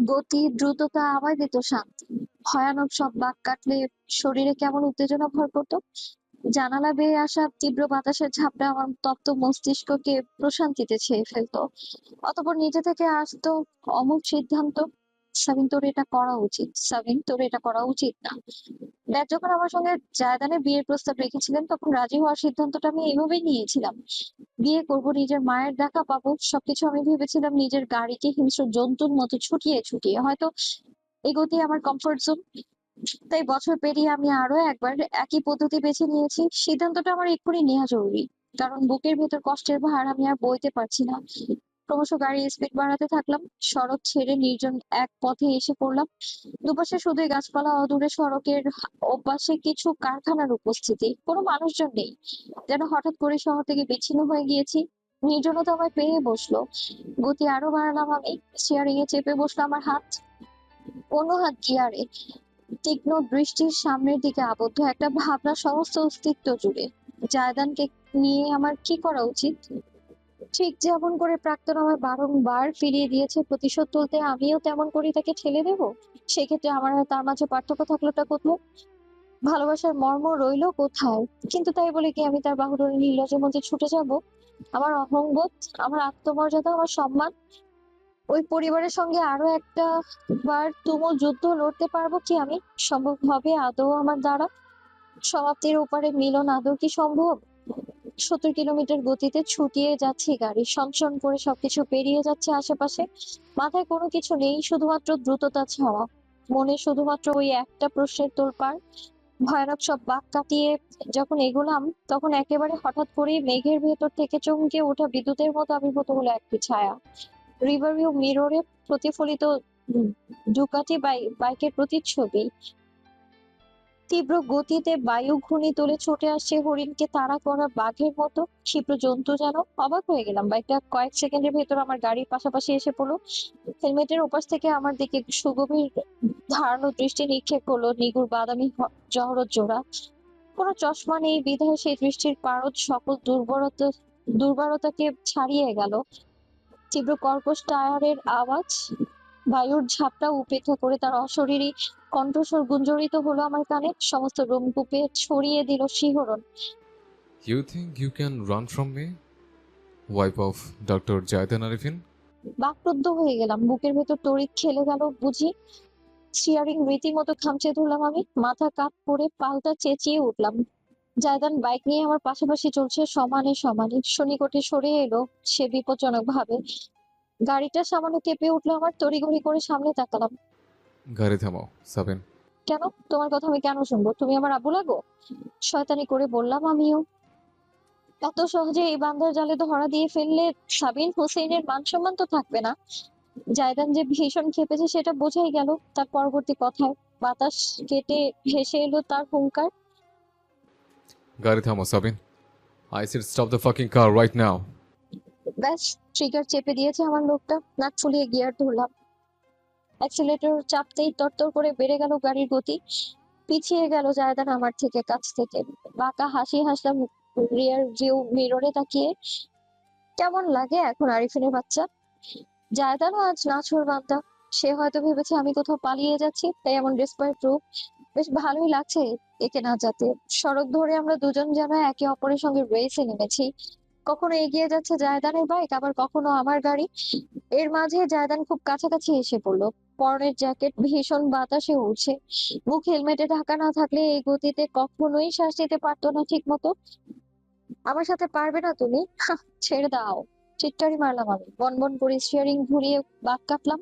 গতি, দ্রুততা আমায় দিত শান্তি। ভয়ানক সব বাঁক কাটলে শরীরে কেমন উত্তেজনা ভর করতো। জানালা বেয়ে আসা তীব্র বাতাসের ঝাপটা আমার তপ্ত মস্তিষ্ককে প্রশান্তিতে ছেয়ে ফেলতো। অতঃপর নিজে থেকে আসতো অমুক সিদ্ধান্ত, সাবিন তোর এটা করা উচিত, সাবিন তোর এটা করা উচিত না। ড্যাড যখন আমার সঙ্গে জায়দানের বিয়ের প্রস্তাব রেখেছিলেন তখন রাজি হওয়ার সিদ্ধান্তটা আমি এইভাবেই নিয়েছিলাম। বিয়ে করব, নিজের মায়ের দেখা পাবো, সবকিছু আমি ভেবেছিলাম নিজের গাড়িকে হিংস্র জন্তুর মতো ছুটিয়ে ছুটিয়ে। হয়তো এগোতেই আমার কমফোর্ট জোন। তাই বছর পেরিয়ে আমি আরো একবার একই পদ্ধতি বেছে নিয়েছি। সিদ্ধান্তটা আমার এক্ষুনি নেওয়া জরুরি। কারণ বুকের ভেতর কষ্টের ভার আমি আর বইতে পারছি না। ক্রমশ গাড়ির স্পিড বাড়াতে থাকলাম। সড়ক ছেড়ে নির্জন এক পথে এসে পড়লাম। দুপাশে শুধুই গাছপালা, অদূরে সড়কের ওপাশে কিছু কারখানার উপস্থিতি। কোনো মানুষজন নেই। যেন হঠাৎ করে শহর থেকে বিচ্ছিন্ন হয়ে গিয়েছি। নির্জনতা আমায় পেয়ে বসলো। গতি আরো বাড়ালাম আমি। স্টিয়ারিং এ চেপে বসলো আমার হাত। অন্য হাত গিয়ারে। তীক্ষ্ণ দৃষ্টির সামনের দিকে আবদ্ধ একটা ভাবনা সমস্ত অস্তিত্ব জুড়ে। জায়দানকে নিয়ে আমার কি করা উচিত? ঠিক যেমন করে প্রাক্তন আমার বারংবার ফিরিয়ে দিয়েছে প্রতিশোধ তুলতে, আমিও তেমন করে তাকে ঠেলে দেব? সেক্ষেত্রে আমার আর তার মাঝে পার্থক্য থাকলোটা কোথায়? ভালোবাসার মর্ম রইলো কোথায়? কিন্তু তাই বলে কি আমি তার বাহুডোরে নির্লজ্জের মধ্যে ছুটে যাব? আমার অহংবোধ, আমার আত্মমর্যাদা, আমার সম্মান, ওই পরিবারের সঙ্গে আরো একটা বার তুমুল যুদ্ধ লড়তে পারবো কি আমি? সম্ভব হবে আদৌ আমার দ্বারা? সমাপ্তির ওপারে মিলন আদৌ কি সম্ভব? 70 কিলোমিটার গতিতে ছুটিয়ে যাচ্ছি গাড়ি, সনসন করে সবকিছু পেরিয়ে যাচ্ছে আশেপাশে। মাথায় কোনো কিছু নেই, শুধুমাত্র দ্রুততা ছাড়া। মনে শুধুমাত্র ওই একটা প্রশ্নের তোলপাড়। ভয়ানক সব বাঁক কাটিয়ে যখন এগোলাম তখন একেবারে হঠাৎ করেই মেঘের ভেতর থেকে চমকে ওঠা বিদ্যুতের মতো আবির্ভূত হলো একটি ছায়া। রিভারভিউ মিররে প্রতিফলিত ডুকাটি বাইকের প্রতিচ্ছবি। তীব্র গতিতে বায়ু ঘূর্ণি তুলে ছুটে আসছে হরিণকে তাড়া করা বাঘের মতো ক্ষিপ্র জন্তু যেন। অবাক হয়ে গেলাম, বাইকটা কয়েক সেকেন্ডের ভেতর আমার গাড়ির পাশাপাশি এসে পড়লো। হেলমেটের ওপাশ থেকে আমার দিকে সুগভীর ধারালো দৃষ্টি নিক্ষেপ করলো নিগুড় বাদামি জহরত জোড়া। কোনো চশমা নেই বিধায় সেই দৃষ্টির পারদ সকল দুর্বলতাকে ছাড়িয়ে গেল। তীব্র কর্কশ টায়ারের আওয়াজ, বায়ুর ঝাপটা উপেক্ষা করে তার অশরীরী কণ্ঠস্বর গুঞ্জরিত হলো আমার কানে। সমস্ত রোমকূপে ছড়িয়ে দিল শিহরণ। You think you can run from me, wife of doctor Zaydan Arifin? বাকরুদ্ধ হয়ে গেলাম, বুকের ভেতর তড়িৎ খেলে গেল বুঝি। স্টিয়ারিং রীতিমতো খামচে ধরলাম আমি, মাথা কাত করে পাল্টা চেঁচিয়ে উঠলাম। জায়দান বাইক নিয়ে আমার পাশাপাশি চলছে সমানে সমানে। সন্নিকটে সরে এলো সে বিপজ্জনক ভাবে। গাড়িটা সামান্য কেঁপে উঠলো আমার। তড়িঘড়ি করে সামনে তাকালাম। গাড়ি থামাও সাবিন। কেন? তোমার কথা আমি কেন শুনবো? তুমি আমার আব্বু লাগো? শয়তানি করে বললাম আমিও। এত সহজে এই বান্দার জালে ধরা দিয়ে ফেললে সাবিন হুসেইনের মান সম্মান তো থাকবে না। জায়দান যে ভীষণ ক্ষেপেছে সেটা বোঝাই গেল তার পরবর্তী কথায়। বাতাস কেটে ভেসে এলো তার হুঙ্কার। গাড়ি থামাও Sabin. I said stop the fucking car right now. ব্যাস, ট্রিগার চেপে দিয়েছে আমার লোকটা। নাক ফুলিয়ে গিয়ার ধরলাম। অ্যাক্সিলারেটর চাপতেই তরতর করে বেড়ে গেল গাড়ির গতি। পিছিয়ে গেল জায়দান আমার থেকে, কাছ থেকে। বাঁকা হাসি হাসলাম রিয়ার ভিউ মিররে তাকিয়ে। কেমন লাগে এখন আরিফিনের বাচ্চা? জায়দানও আজ নাছোড় বান্দা। সে হয়তো ভেবেছে আমি কোথাও পালিয়ে যাচ্ছি, তাই এমন ডেসপারেট রূপ। বেশ ভালোই লাগছে একে না যাতে। সড়ক ধরে আমরা দুজন যেন একে অপরের সঙ্গে রেসে নেমেছি। কখনো এগিয়ে যাচ্ছে জায়দানের বাইক, আবার কখনো আমার গাড়ি। এর মাঝে জায়দান খুব কাছাকাছি এসে পড়লো। পরনের জ্যাকেট ভীষণ বাতাসে উড়ছে। মুখ হেলমেটে ঢাকা না থাকলে এই গতিতে কখনোই শ্বাস নিতে পারতো না ঠিক মতো। আমার সাথে পারবে না তুমি? হাহ, ছেড়ে দাও। চিৎকারি মারলাম আমি, বনবন করে স্টিয়ারিং ঘুরিয়ে বাঁক কাটলাম।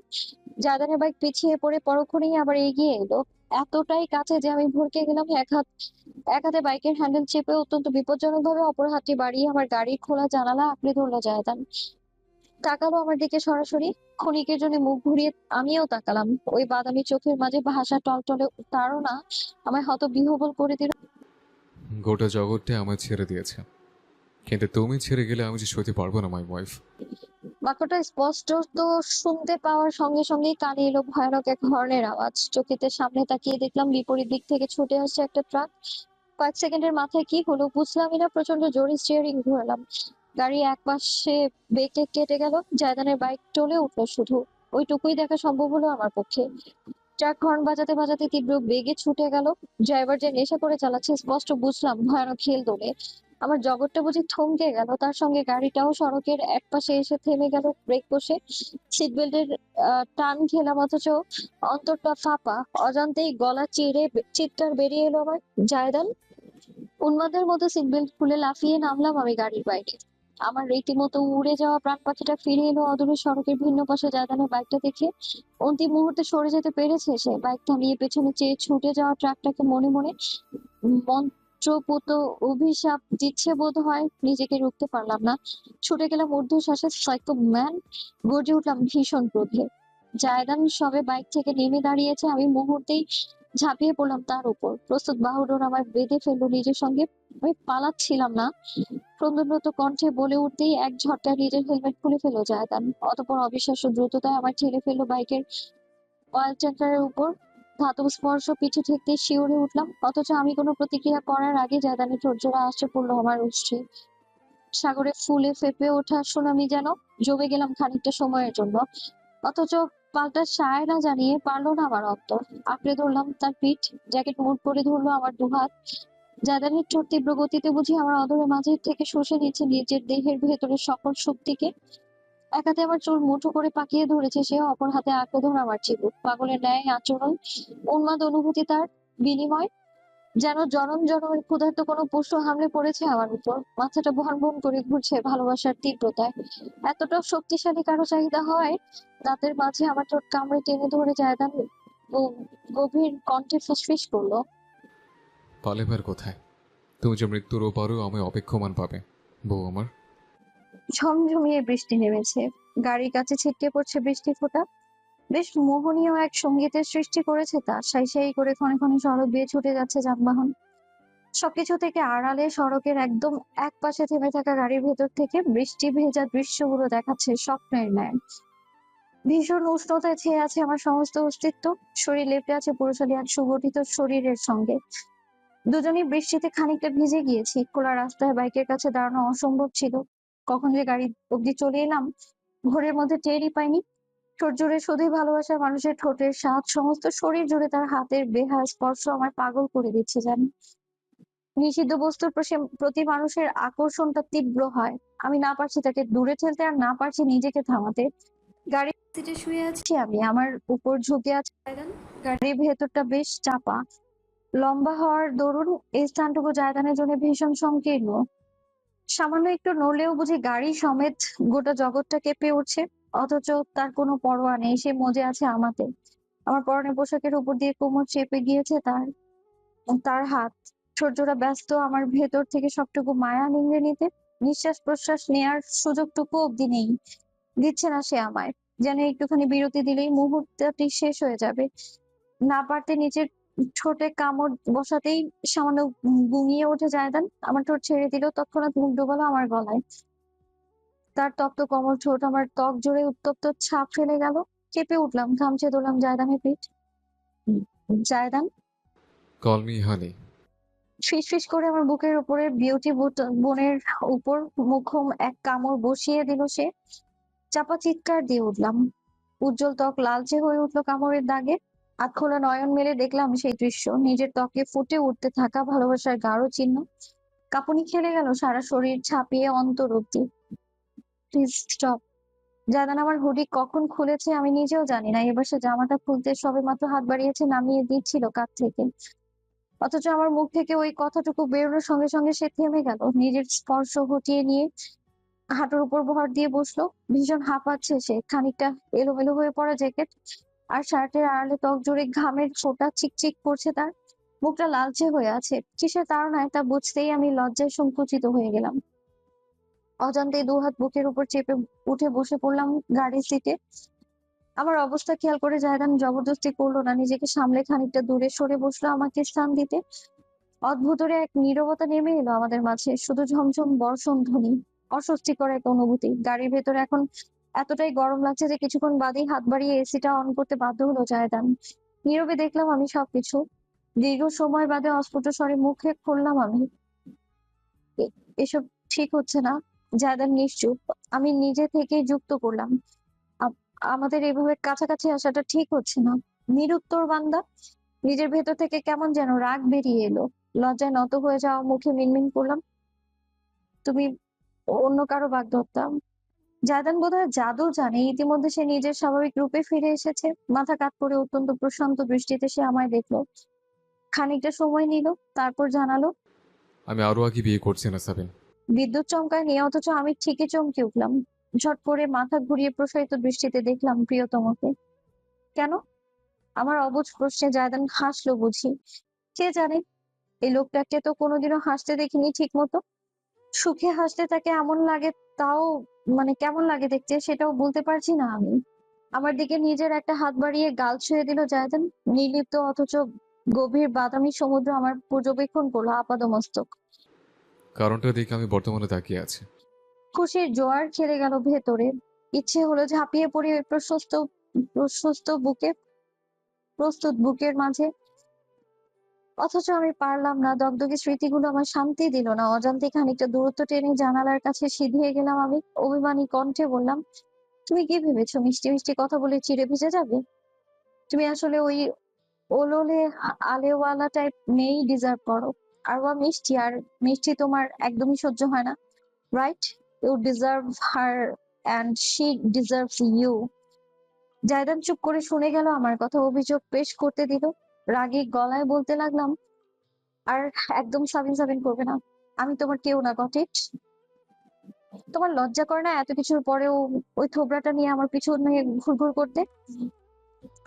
জায়দানের বাইক পিছিয়ে পড়ে পরক্ষণেই আবার এগিয়ে এলো, এতটাই কাছে যে আমি ভড়কে গেলাম। এক হাতে বাইকের হ্যান্ডেল চেপে অত্যন্ত বিপজ্জনক ভাবে অপর হাতটি বাড়িয়ে আমার গাড়ির খোলা জানালা আঁকড়ে ধরলো জায়দান। তাকালো আমার দিকে সরাসরি। ক্ষণিকের জন্য মুখ ঘুরিয়ে আমিও তাকালাম। ওই বাদামি চোখের মাঝে ভাষা টলটলে তাড়না আমায় হতবিহ্বল করে দিল। গোটা জগৎটা আমায় ছেড়ে দিয়েছে, কিন্তু তুমি ছেড়ে গেলে আমি যে সইতে পারবো না মাই ওয়াইফ। বাক্যটা স্পষ্ট তো শুনতে পাওয়ার সঙ্গে সঙ্গেই কানে এলো ভয়ানক এক হর্নের আওয়াজ। চকিতে সামনে তাকিয়ে দেখলাম বিপরীত দিক থেকে ছুটে আসছে একটা ট্রাক। কয়েক সেকেন্ডের মাথায় কি হলো বুঝলামই না, প্রচন্ড জোরে স্টিয়ারিং ঘোরালাম। গাড়ি একপাশে বেঁকে কেটে গেল। জায়দানের বাইক টলে উঠলো শুধু। ওইটুকুই দেখা সম্ভব হলো আমার পক্ষে। ট্রাক হর্ন বাজাতে বাজাতে তীব্র বেগে ছুটে গেল। ড্রাইভার যে নেশা করে চালাচ্ছে স্পষ্ট বুঝলাম। ভয়ানক হেল দোলে আমার জগৎটা বুঝি থমকে গেল, তার সঙ্গে গাড়িটাও সড়কের একপাশে এসে থেমে গেল ব্রেক কষে। সিট বেল্টের টান খেলাম, অথচ অন্তরটা ফাঁপা। অজান্তেই গলা চিরে চিৎকার বেরিয়ে এলো আমার, জায়দান! উন্মাদের মতো সিট বেল্ট খুলে লাফিয়ে নামলাম আমি গাড়ির বাইরে। আমার রীতিমতো উড়ে যাওয়া প্রাণ পাখিটা ফিরে এলো অদূরে সড়কের ভিন্ন পাশে জায়দানের বাইকটা দেখে। অন্তিম মুহূর্তে সরে যেতে পেরেছে সে। বাইক থামিয়ে পেছনে চেয়ে ছুটে যাওয়া ট্রাকটাকে মনে মনে মন্ত্রপুত অভিশাপ দিচ্ছে বোধ হয়। নিজেকে রুখতে পারলাম না, ছুটে গেলাম ঊর্ধ্বশ্বাসে। Psycho man! গর্জে উঠলাম ভীষণ ক্রোধে। জায়দান সবে বাইক থেকে নেমে দাঁড়িয়েছে, আমি মুহূর্তেই ঝাঁপিয়ে পড়লাম তার উপর। প্রস্তুত বাহুডোর আমার বেঁধে ফেললো নিজের সঙ্গে। আমি পালাচ্ছিলাম না, ক্রন্দনরত কণ্ঠে বলে উঠতেই এক ঝটকায় নিজের হেলমেট খুলে ফেললো জায়দান। অতঃপর অবিশ্বাস্য দ্রুততায় আমার ঠেলে ফেললো বাইকের অয়েল ট্যাঙ্কারের উপর। ধাতব স্পর্শ পিঠে ঠেকতে শিউরে উঠলাম, অথচ আমি কোনো প্রতিক্রিয়া করার আগে জায়দানের ঠোঁটজোড়া আসছে পড়লো আমার উষ্ঠে। সাগরে ফুলে ফেঁপে ওঠা সুনামি যেন। জমে গেলাম খানিকটা সময়ের জন্য, অথচ পাল্টা সায় না জানিয়ে পারলো না আমার অন্তর। আঁকড়ে ধরলাম তার পিঠ, জ্যাকেট মুঠ করে ধরলো আমার দুহাত। জায়দানের ঠোঁট তীব্র গতিতে বুঝি আমার অধরের মাঝে থেকে শুষে নিচ্ছে নিজের দেহের ভেতরের সকল শক্তিকে। এক হাতে আমার চুল মুঠো করে পাকিয়ে ধরেছে সে, অপর হাতে আঁকড়ে ধরে আমার চিবুক। পাগলের ন্যায় আচরণ, উন্মাদ অনুভূতি তার বিনিময়, যেন জনম জনমের ক্ষুধার্ত কোনো পশু হামলে পড়েছে আমার উপর। মাথাটা ভন ভন করে ঘুরছে ভালোবাসার তীব্রতায়। এতটা শক্তিশালী কারো চাহিদা হয়? দাঁতের মাঝে আমার ঠোঁট কামড়ে টেনে ধরে জায়দান গভীর কণ্ঠে ফিসফিস করলো, পালেবার কোথায়? তুমি যে মৃত্যুর ওপারও আমায় অপেক্ষমান পাবে বউ আমার। ঝমঝমিয়ে বৃষ্টি নেমেছে। গাড়ির কাছে ছিটকে পড়ছে বৃষ্টি ফোঁটা। বেশ মোহনীয় এক সঙ্গীতের সৃষ্টি করেছে তা। সাই সাই করে ক্ষণে ক্ষণে সড়ক বেয়ে ছুটে যাচ্ছে যানবাহন। সবকিছু থেকে আড়ালে সড়কের একদম এক পাশে থেমে থাকা গাড়ির ভেতর থেকে বৃষ্টি ভেজা দৃশ্যগুলো দেখাচ্ছে স্বপ্নের ন্যায়। ভীষণ উষ্ণতায় ছেয়ে আছে আমার সমস্ত অস্তিত্ব। শরীর লেপটে আছে পুরুষালী এক সুগঠিত শরীরের সঙ্গে। দুজনেই বৃষ্টিতে খানিকটা ভিজে গিয়েছি। খোলা রাস্তায় বাইকের কাছে দাঁড়ানো অসম্ভব ছিল। কখন যে গাড়ি অব্দি চলে এলাম ঘোরের মধ্যে টেরই পাইনি। ঠোঁট জুড়ে শুধুই ভালোবাসা, মানুষের ঠোঁটের স্বাদ, সমস্ত শরীর জুড়ে তার হাতের বেহায়া স্পর্শ আমায় পাগল করে দিচ্ছে জানি। নিষিদ্ধ বস্তুর প্রতি মানুষের আকর্ষণটা তীব্র হয়। আমি না পারছি তাকে দূরে ঠেলতে, আর না পারছি নিজেকে থামাতে। গাড়ির সিটে শুয়ে আছি আমি, আমার উপর ঝুঁকে আছে জায়দান। গাড়ির ভেতরটা বেশ চাপা। লম্বা হওয়ার দরুন এই স্থানটুকু জায়দানের জন্য ভীষণ সংকীর্ণ। সামান্য একটু নড়লেও বুঝি গাড়ি সমেত গোটা জগৎটা কেঁপে উঠছে। অথচ তার কোনো পরোয়া নেই, সে মজে আছে আমাতে। আমার পরনের পোশাকের উপর দিয়ে কোমর চেপে গিয়েছে তার। তার হাত ছোটজোড়া ব্যস্ত আমার ভেতর থেকে সবটুকু মায়া নিংড়ে নিতে। নিঃশ্বাস প্রশ্বাস নেয়ার সুযোগটুকু অব্দি নেই, দিচ্ছে না সে আমায়। যেন একটুখানি বিরতি দিলেই মুহূর্তটি শেষ হয়ে যাবে। না পারতে নিচের ঠোঁটে কামড় বসাতেই সামান্য গুঙিয়ে ওঠে জায়দান। আমার ঠোঁট ছেড়ে দিল, তৎক্ষণাৎ মুখ ডোবালো আমার গলায়। তার তপ্ত কোমল ঠোঁট আমার ত্বক জুড়ে উত্তপ্ত ছাপ ফেলে গেল। কেঁপে উঠলাম, খামচে ধরলাম জায়দানের পিঠ। জায়দান! কল মি হানি। ফিসফিস করে আমার বুকের উপরে বিউটি বোনের উপর মুখম এক কামড় বসিয়ে দিল সে। চাপা চিৎকার দিয়ে উঠলাম। উজ্জ্বল ত্বক লালচে হয়ে উঠলো কামড়ের দাগে। আধখোলা নয়ন মেলে দেখলাম সেই দৃশ্য। নিজের ত্বকে ফুটে উঠতে থাকা ভালোবাসার গাঢ় চিহ্ন। কাঁপুনি খেলে গেল সারা শরীর ছাপিয়ে অন্তর অব্দি। Please stop. জানান আমার হুডি কখন খুলেছে আমি নিজেও জানি না। এবার সে জামাটা খুলতে সবেমাত্র হাত বাড়িয়েছে, নামিয়ে দিচ্ছিল কাঁধ থেকে। অথচ আমার মুখ থেকে ওই কথাটুকু বেরোনোর সঙ্গে সঙ্গে সে থেমে গেল, নিজের স্পর্শ হটিয়ে নিয়ে হাঁটুর উপর ভর দিয়ে বসলো। ভীষণ হাঁপাচ্ছে সে। খানিকটা এলোমেলো হয়ে পড়া জ্যাকেট আর শার্টের আড়ালে ত্বক জুড়ে ঘামের ফোঁটা চিকচিক করছে তার। মুখটা লালচে হয়ে আছে। কিসের তাড়নায় তা বুঝতেই আমি লজ্জায় সংকুচিত হয়ে গেলাম। অজান্তেই দুহাত বুকের উপর চেপে উঠে বসে পড়লাম গাড়ির সিটে। আমার অবস্থা খেয়াল করে জায়দান জবরদস্তি করলো না, নিজেকে সামলে খানিকটা দূরে সরে বসলো আমাকে স্থান দিতে। অদ্ভুতরে এক নীরবতা নেমে এলো আমাদের মাঝে, শুধু ঝমঝম বর্ষণ ধ্বনি। অস্বস্তিকর এক অনুভূতি। গাড়ির ভেতরে এখন এতটাই গরম লাগছে যে কিছুক্ষণ বাদেই হাত বাড়িয়ে এসিটা অন করতে বাধ্য হলো জায়দান। নীরবে দেখলাম আমি সবকিছু। দীর্ঘ সময় বাদে অস্ফুট স্বরে মুখে খুললাম আমি, এসব ঠিক হচ্ছে না। জায়দান নিশ্চুপ। আমি নিজে থেকেই যুক্ত করলাম, আমাদের এভাবে কাছাকাছি আসাটা ঠিক হচ্ছে না। নিরুত্তর বান্দা। নিজের ভেতর থেকে কেমন যেন রাগ বেরিয়ে এলো। লজ্জায় নত হয়ে যাওয়া মুখে মিনমিন করলাম, তুমি অন্য কারো বাগদত্তা। জায়দান বোধহয় জাদু জানে। ইতিমধ্যে সে নিজের স্বাভাবিক রূপে ফিরে এসেছে। মাথা কাত করে অত্যন্ত প্রশান্ত দৃষ্টিতে সে আমায় দেখলো। খানিকটা সময় নিল, তারপর জানালো, আমি আরও আগে বিয়ে করছি না সাবিন। বিদ্যুৎ চমকায় নিয়ে, অথচ আমি ঠিকই চমকে উঠলাম। ঝট করে মাথা ঘুরিয়ে প্রসারিত দৃষ্টিতে দেখলাম প্রিয়তমকে। কেন? আমার অবুঝ প্রশ্নে জায়দান হাসলো বুঝি। কে জানে, এই লোকটাকে তো কোনোদিনও হাসতে দেখিনি ঠিক মতো। সুখে হাসলে তাকে এমন লাগে, তাও কেমন লাগে দেখতে সেটাও বলতে পারছি না আমি। আমার দিকে নিজের একটা হাত বাড়িয়ে গাল ছুঁয়ে দিল জায়দান। নির্লিপ্ত অথচ গভীর বাদামি সমুদ্র আমার পর্যবেক্ষণ করলো আপাদমস্তক। কারণটা দেখে আমি বর্তমানে তাকিয়ে আছি। খুশির জোয়ার খেলে গেল ভেতরে। ইচ্ছে হলো ঝাঁপিয়ে পড়ি ওই প্রস্তুত বুকের মাঝে। অথচ আমি পারলাম না। দগদগে স্মৃতিগুলো আমার শান্তি দিল না। অজান্তে খানিকটা দূরত্ব টেনে জানালার কাছে সিধিয়ে গেলাম আমি। অভিমানী কণ্ঠে বললাম, তুমি কি ভেবেছো মিষ্টি মিষ্টি কথা বলে চিড়ে ভিজে যাবে? তুমি আসলে ওই ওলোলে আলেওয়ালা টাইপ মেয়েই ডিজার্ভ করো। আর ও মিষ্টি, আর মিষ্টি তোমার একদমই সহ্য হয় না, right? You deserve her and she deserves you. Zaydan চুপ করে শুনে গেল আমার কথা, অভিযোগ পেশ করতে দিল। রাগী গলায় বলতে লাগলাম, আর একদম সাবিন সাবিন করবে না। আমি তোমার কেউ না, গট ইট? তোমার লজ্জা করে না এত কিছুর পরেও ওই থোবরাটা নিয়ে আমার পিছু নিয়ে ঘুরঘুর করতে?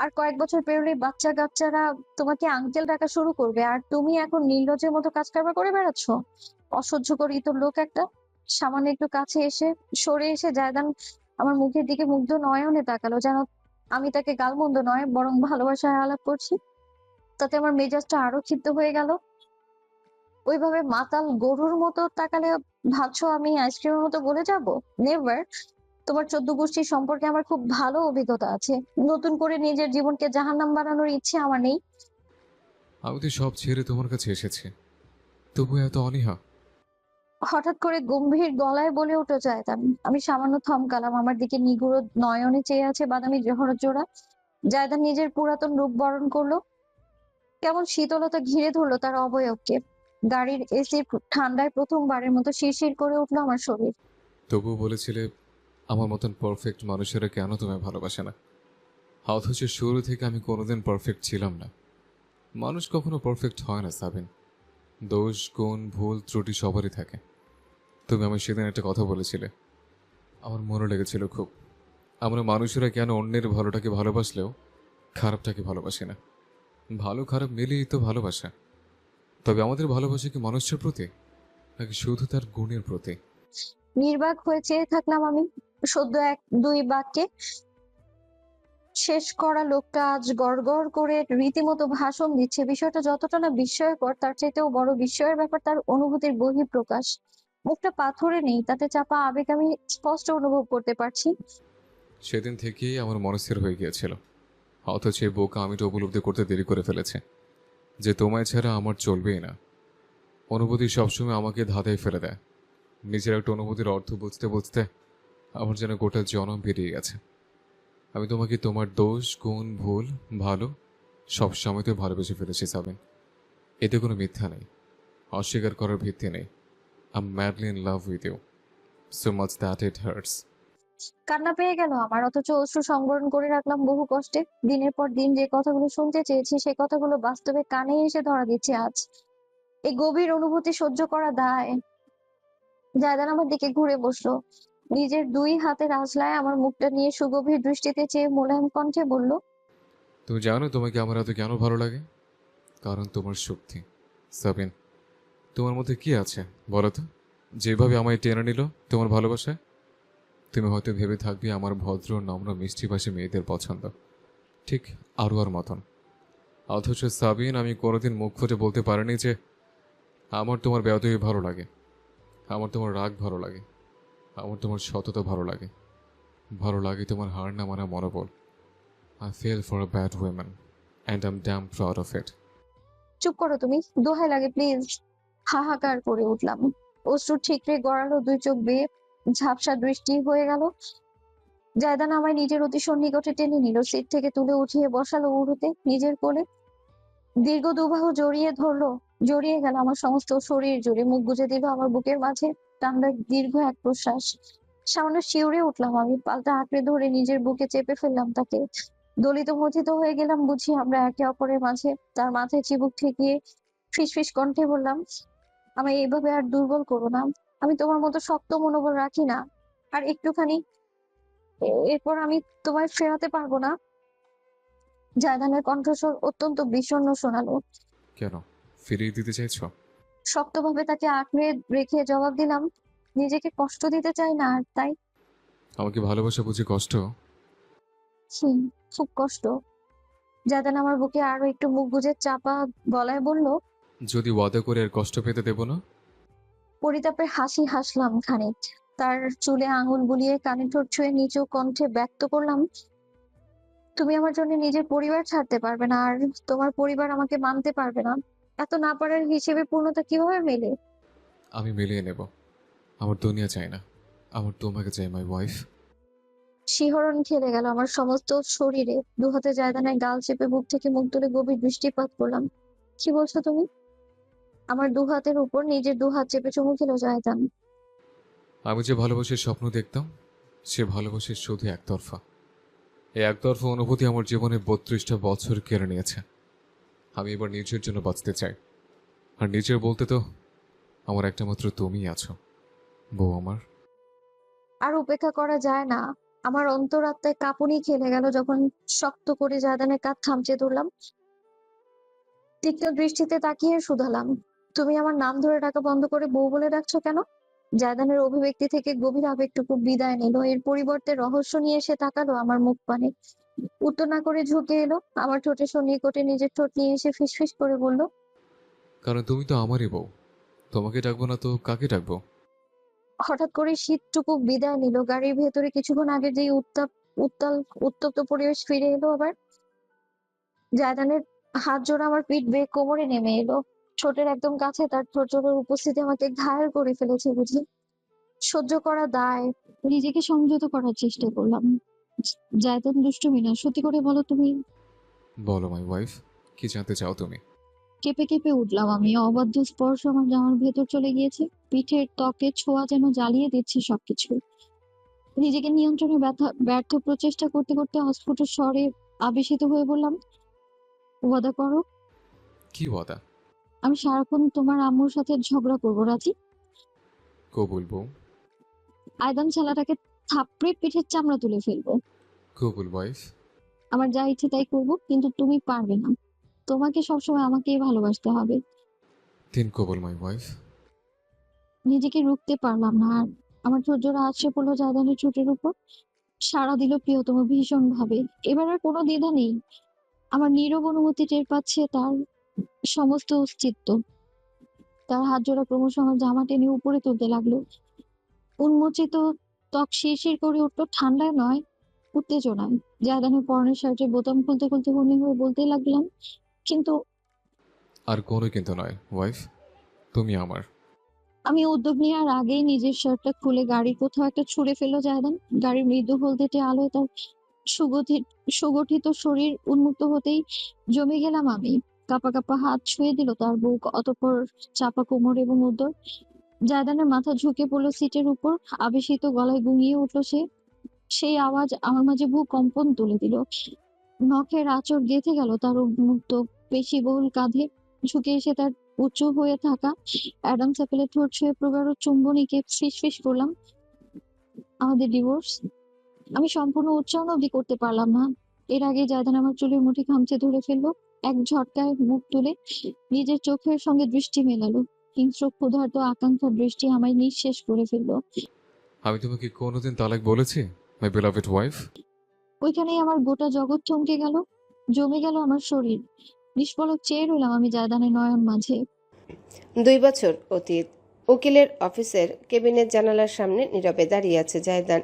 আর কয়েক বছর পেরোলেই বাচ্চা কাচ্চারা তোমাকে আঙ্কেল ডাকা শুরু করবে, আর তুমি এখন নির্লজ্জের মতো কাজ কারবার করে বেড়াচ্ছ। অসহ্য করি তোর লোক একটা। সামান্য একটু কাছে সরে এসে জায়দান আমার মুখের দিকে মুগ্ধ নয়নে তাকালো, যেন আমি তাকে গালমন্দ নয় বরং ভালোবাসায় আলাপ করছি। তাতে আমার মেজাজটা আরো ক্ষিপ্ত হয়ে গেল। ওইভাবে মাতাল গরুর মতো তাকালে ভাবছো আমি আইসক্রিমের মতো গলে যাব? নেভার। তোমার 14 গোষ্ঠী সম্পর্কে আমার খুব ভালো অভিজ্ঞতা আছে। নতুন করে নিজের জীবনকে জাহান্নাম বানানোর ইচ্ছে আমার নেই। আমি তো সব ছেড়ে তোমার কাছে এসেছি, তবু এত অনীহা। হঠাৎ করে গম্ভীর গলায় বলে উঠো জায়দান। আমি সামান্য থমকালাম। আমার দিকে নিগুড় নয়নে চেয়ে আছে বাদামি জহরত জোড়া। জায়দান নিজের পুরাতন রূপ বরণ করলো। কেমন শীতলতা ঘিরে ধরলো তার অবয়বকে। গাড়ির এসি ঠান্ডায় প্রথমবারের মতো শিরশির করে উঠলো আমার শরীর। তবুও বলেছিলে আমার মতন পারফেক্ট মানুষেরা কেন তোমায় ভালোবাসে না। অথচ শুরু থেকে আমি কোনোদিন পারফেক্ট ছিলাম না। মানুষ কখনো পারফেক্ট হয় না সাবিন। দোষ, গুণ, ভুল, ত্রুটি সবারই থাকে। তুমি আমার সেদিন একটা কথা বলেছিলে, আমার মনে লেগেছিল খুব। আমরা মানুষেরা কেন অন্যের ভালোটাকে ভালোবাসলেও খারাপটাকে ভালোবাসি না। ভালো খারাপ মিলিয়েই তো ভালোবাসা। তবে আমাদের ভালোবাসা কি মানুষের প্রতি, নাকি শুধু তার গুণের প্রতি? নির্বাক হয়ে চেয়ে থাকলাম আমি। সদ্য এক দুই বাক্যে শেষ করা লোকটা আজ গড়গড় করে রীতিমতো ভাষণ দিচ্ছে। বিষয়টা যতটা না বিস্ময়কর, তার চাইতেও বড় বিস্ময়ের ব্যাপার তার অনুভূতির বহিঃপ্রকাশ। মুখটা পাথরে নেই, তাতে চাপা আবেগ আমি স্পষ্ট অনুভব করতে পারছি। সেদিন থেকেই আমার মনস্থির হয়ে গিয়েছিল। অথচ এই বোকা আমি তো উপলব্ধি করতে দেরি করে ফেলেছে যে তোমায় ছাড়া আমার চলবেই না। অনুভূতি সবসময় আমাকে ধাঁধায় ফেলে দেয়। নিজের একটা অনুভূতির অর্থ বুঝতে বুঝতে আমার যেন গোটা জনম বেরিয়ে গেছে। আমি তোমাকে তোমার দোষ, গুণ, ভুল, ভালো সব সময় তো ভালোবেসে ফেলেছি সাবিন। এতে কোনো মিথ্যা নেই, অস্বীকার করার ভিত্তি নেই। I'm madly in love with you, so much that it hurts. কান্না পেয়ে গেল আমার, অথচ অশ্রু সংবরণ করে রাখলাম বহু কষ্টে। দিনের পর দিন যে কথাগুলো শুনতে চেয়েছি সেই কথাগুলো বাস্তবে কানে এসে ধরা দিচ্ছে আজ। এই গভীর অনুভূতি সহ্য করা দায়। জায়দান আমার দিকে ঘুরে বসলো। নিজের দুই হাতের আঁচলায় আমার মুখটা নিয়ে সুগভীর দৃষ্টিতে চেয়ে মোলায়েম কণ্ঠে বলল, তুমি জানো তোমাকে আমার এত কেন ভালো লাগে? কারণ তোমার শক্তি। সাবিন, তোমার মধ্যে কি আছে বলো তো, যেভাবে আমায় টেনে নিল তোমার ভালোবাসায়? তুমি হয়তো ভেবে থাকবে আমার ভদ্র নম্র মিষ্টিভাষী মেয়েদের পছন্দ, ঠিক আরোয়ার মতন। অথচ সাবিন, আমি কোনোদিন মুখ ফুটে বলতে পারিনি যে আমার তোমার বেয়াদবি ভালো লাগে, আমার তোমার রাগ ভালো লাগে, আমার তোমার সততা ভালো লাগে, ভালো লাগে তোমার হার না মানা মনোবল। I fail for a bad women and I am damn proud of it. চুপ করো তুমি, দোহাই লাগে প্লিজ। হাহাকার করে উঠলাম। অশ্রু ঠিকরে গড়ালো দুই চোখ বেয়ে, ঝাপসা দৃষ্টি হয়ে গেল। জায়দান আমায় নিজের অতি সন্নিকটে টেনে নিল, সিট থেকে তুলে উঠিয়ে বসালো উড়োতে নিজের কোলে। দীর্ঘ দুবাহু জড়িয়ে ধরলো, জড়িয়ে গেল আমার সমস্ত শরীর জুড়ে, মুখ গুজে দিল আমার বুকের মাঝে, টানলো দীর্ঘ এক প্রশ্বাস। সামান্য শিউরে উঠলাম আমি, পাল্টা আঁকড়ে ধরে নিজের বুকে চেপে ফেললাম তাকে। দলিত মথিত হয়ে গেলাম বুঝি আমরা একে অপরের মাঝে। তার মাথায় চিবুক ঠেকিয়ে ফিসফিস কণ্ঠে বললাম, আমায় এইভাবে আর দুর্বল করো না। আমি তোমার মতো শক্ত মনোবল রাখি না। আর একটুখানি এরপর আমি তোমায় ফেরাতে পারবো না। জায়দানের কণ্ঠস্বর অত্যন্ত বিষণ্ণ শোনালো। কেন ফিরিয়ে দিতে চাইছো? শক্তভাবে তাকে আঁকড়ে রেখে জবাব দিলাম, নিজেকে কষ্ট দিতে চাই না আর তাই। আমাকে ভালোবাসা বুঝি কষ্ট? হুম, খুব কষ্ট। জায়দান আমার বুকে আরো একটু মুখ গুজে চাপা গলায় বলল। যদি ওয়াদা করে আর কষ্ট পেতে দেব না? পরিতাপের হাসি হাসলাম খানিক। তার চুলে আঙুল বুলিয়ে কানে ঠোঁট ছুঁয়ে নিচু কণ্ঠে ব্যক্ত করলাম, তুমি আমার জন্য নিজের পরিবার ছাড়তে পারবে না, আর তোমার পরিবার আমাকে মানতে পারবে না। এত না পারার হিসেবে পূর্ণতা কিভাবে মেলে? আমি মিলিয়ে নেব। আমার দুনিয়া চাই না, আমার তোমাকে চাই মাই ওয়াইফ। শিহরণ খেলে গেল আমার সমস্ত শরীরে। দুহাতে জায়দানায় গাল চেপে বুক থেকে মুখ তুলে গভীর দৃষ্টিপাত করলাম। কি বলছো তুমি? আমার দুহাতের উপর নিজের দুহাত চেপে চুমু খেলো জায়দান। আমি যে ভালোবাসার স্বপ্ন দেখতাম, সে ভালোবাসার শুধু একতরফা। এই একতরফা অনুভূতি আমার জীবনে 32টা বছর কেড়ে নিয়েছে। আমি এবার নিজের জন্য বাঁচতে চাই। আর নিজের বলতে তো আমার একটা মাত্র তুমিই আছো, বউ আমার। আর উপেক্ষা করা যায় না। আমার অন্তরাত্মায় কাঁপুনি খেলে গেল যখন শক্ত করে জায়দানের কাঁধ খামচে ধরলাম। তীক্ষ্ণ দৃষ্টিতে তাকিয়ে শুধালাম, তুমি আমার নাম ধরে ডাকা বন্ধ করে বউ বলে ডাকছো কেন? জায়দানের অভিব্যক্তি থেকে গভীর আবেগটুকু বিদায় নিল, এর পরিবর্তে রহস্য নিয়ে এসে তাকালো আমার মুখ পানে। উত্তর না করে ঝুঁকে এলো, আমার ঠোঁটের সন্নিকটে নিজের ঠোঁট নিয়ে এসে ফিসফিস করে বলল, কারণ তুমি তো আমারই বউ। তোমাকে ডাকবো না তো কাকে ডাকবো? হঠাৎ করে শীতটুকু বিদায় নিল, গাড়ির ভেতরে কিছুক্ষণ আগে যেই উত্তাল উত্তপ্ত পরিবেশ ফিরে এলো আবার। জায়দানের হাত জোড়া আমার পিঠ বেয়ে কোমরে নেমে এলো, ঠোঁটের একদম কাছে তার ঠোঁট জোড়ার উপস্থিতি আমাকে ঘায়েল করে ফেলেছে বুঝি। সহ্য করা দায়, নিজেকে সংযত করার চেষ্টা করলাম। জায়দান দুষ্টুমি না, সত্যি করে বলো তুমি। বলো মাই ওয়াইফ, কি জানতে চাও তুমি? কেঁপে কেঁপে উঠলাম আমি, অবাধ্য স্পর্শ আমার জামার ভেতর চলে গিয়েছে, পিঠের ত্বকে ছোঁয়া যেন জ্বালিয়ে দিচ্ছে সবকিছু। নিজেকে নিয়ন্ত্রণে ব্যর্থ প্রচেষ্টা করতে করতে অস্ফুট স্বরে আবেশিত হয়ে বললাম, ওয়াদা করো। কি ওয়াদা? আমি সারাক্ষণ তোমার আম্মুর সাথে ঝগড়া করবো রাজি। কবুল বউ। আয়দান শালাটাকে থাপড়ে পিঠের চামড়া তুলে ফেলবো। কবুল ওয়াইফ। আমার যা ইচ্ছে তাই করবো, কিন্তু তুমি পারবে না। তোমাকে সবসময় আমাকেই ভালোবাসতে হবে। তিন কবুল মাই ওয়াইফ। নিজেকে রুখতে পারলাম না আর। আমার ঠোঁটজোড়া আছড়ে পড়লো জায়দানের ঠোঁটের উপর, সাড়া দিল প্রিয়তম ভীষণ ভাবে। এবার আর কোনো দ্বিধা নেই, আমার নীরব অনুমতি টের পাচ্ছে তার সমস্ত অস্তিত্ব। তার হাত জোড়া ক্রমশ আমার জামা টেনে উপরে তুলতে লাগলো। উন্মোচিত ত্বক শিরশির করে উঠলো, ঠান্ডায় নয়, উত্তেজনায়। জায়দানের পরনের শার্টের বোতাম খুলতে খুলতে মনে হয়ে বলতে লাগলাম, কিন্তু। আর কোনো কিন্তু নয় ওয়াইফ, তুমি আমার। আমি উদ্যোগ নেওয়ার আগেই নিজের শার্টটা খুলে গাড়ির কোথাও একটা ছুঁড়ে ফেললো জায়দান। গাড়ির মৃদু হলদেটে আলোয় তার সুগঠিত সুগঠিত শরীর উন্মুক্ত হতেই জমে গেলাম আমি। কাঁপা কাঁপা হাত ছুঁয়ে দিল তার বুক, অতঃপর চাপা কোমর এবং উদর। জায়দানের মাথা ঝুঁকে পড়লো সিটের উপর, আবেশিত গলায় গুঙিয়ে উঠলো সে। সেই আওয়াজ আমার মাঝে ভূকম্পন তুলে দিল। নখের আঁচড় গেঁথে গেল তার উন্মুক্ত পেশিবহুল কাঁধে। ঝুঁকে এসে তার উঁচু হয়ে থাকা অ্যাডামস অ্যাপেলের ঠোঁট ছুঁয়ে প্রগাঢ় চুম্বনীকে ফিসফিস করলাম, আমাদের ডিভোর্স। আমি সম্পূর্ণ উচ্চারণ অবধি করতে পারলাম না। এর আগে জায়দান আমার চুলের মুঠি খামচে ধরে ফেললো। এক ঝটকায় মুখ তুলে নিজের চোখের সঙ্গে দৃষ্টি মেলালো। হিংস্র ক্ষুধার্ত আকাঙ্ক্ষার দৃষ্টি আমায় নিঃশেষ করে ফেললো। আমি তোমাকে কোনোদিন তালাক বলেছি, মাই বেলাভেড ওয়াইফ? ওইখানেই আমার গোটা জগৎ চমকে গেল, জমে গেল আমার শরীর। নিষ্পলক চেয়ে রইলাম আমি জায়দানের নয়ন মাঝে। 2 বছর অতীত। উকিলের অফিসের কেবিনের জানালার সামনে নীরবে দাঁড়িয়ে আছে জায়দান।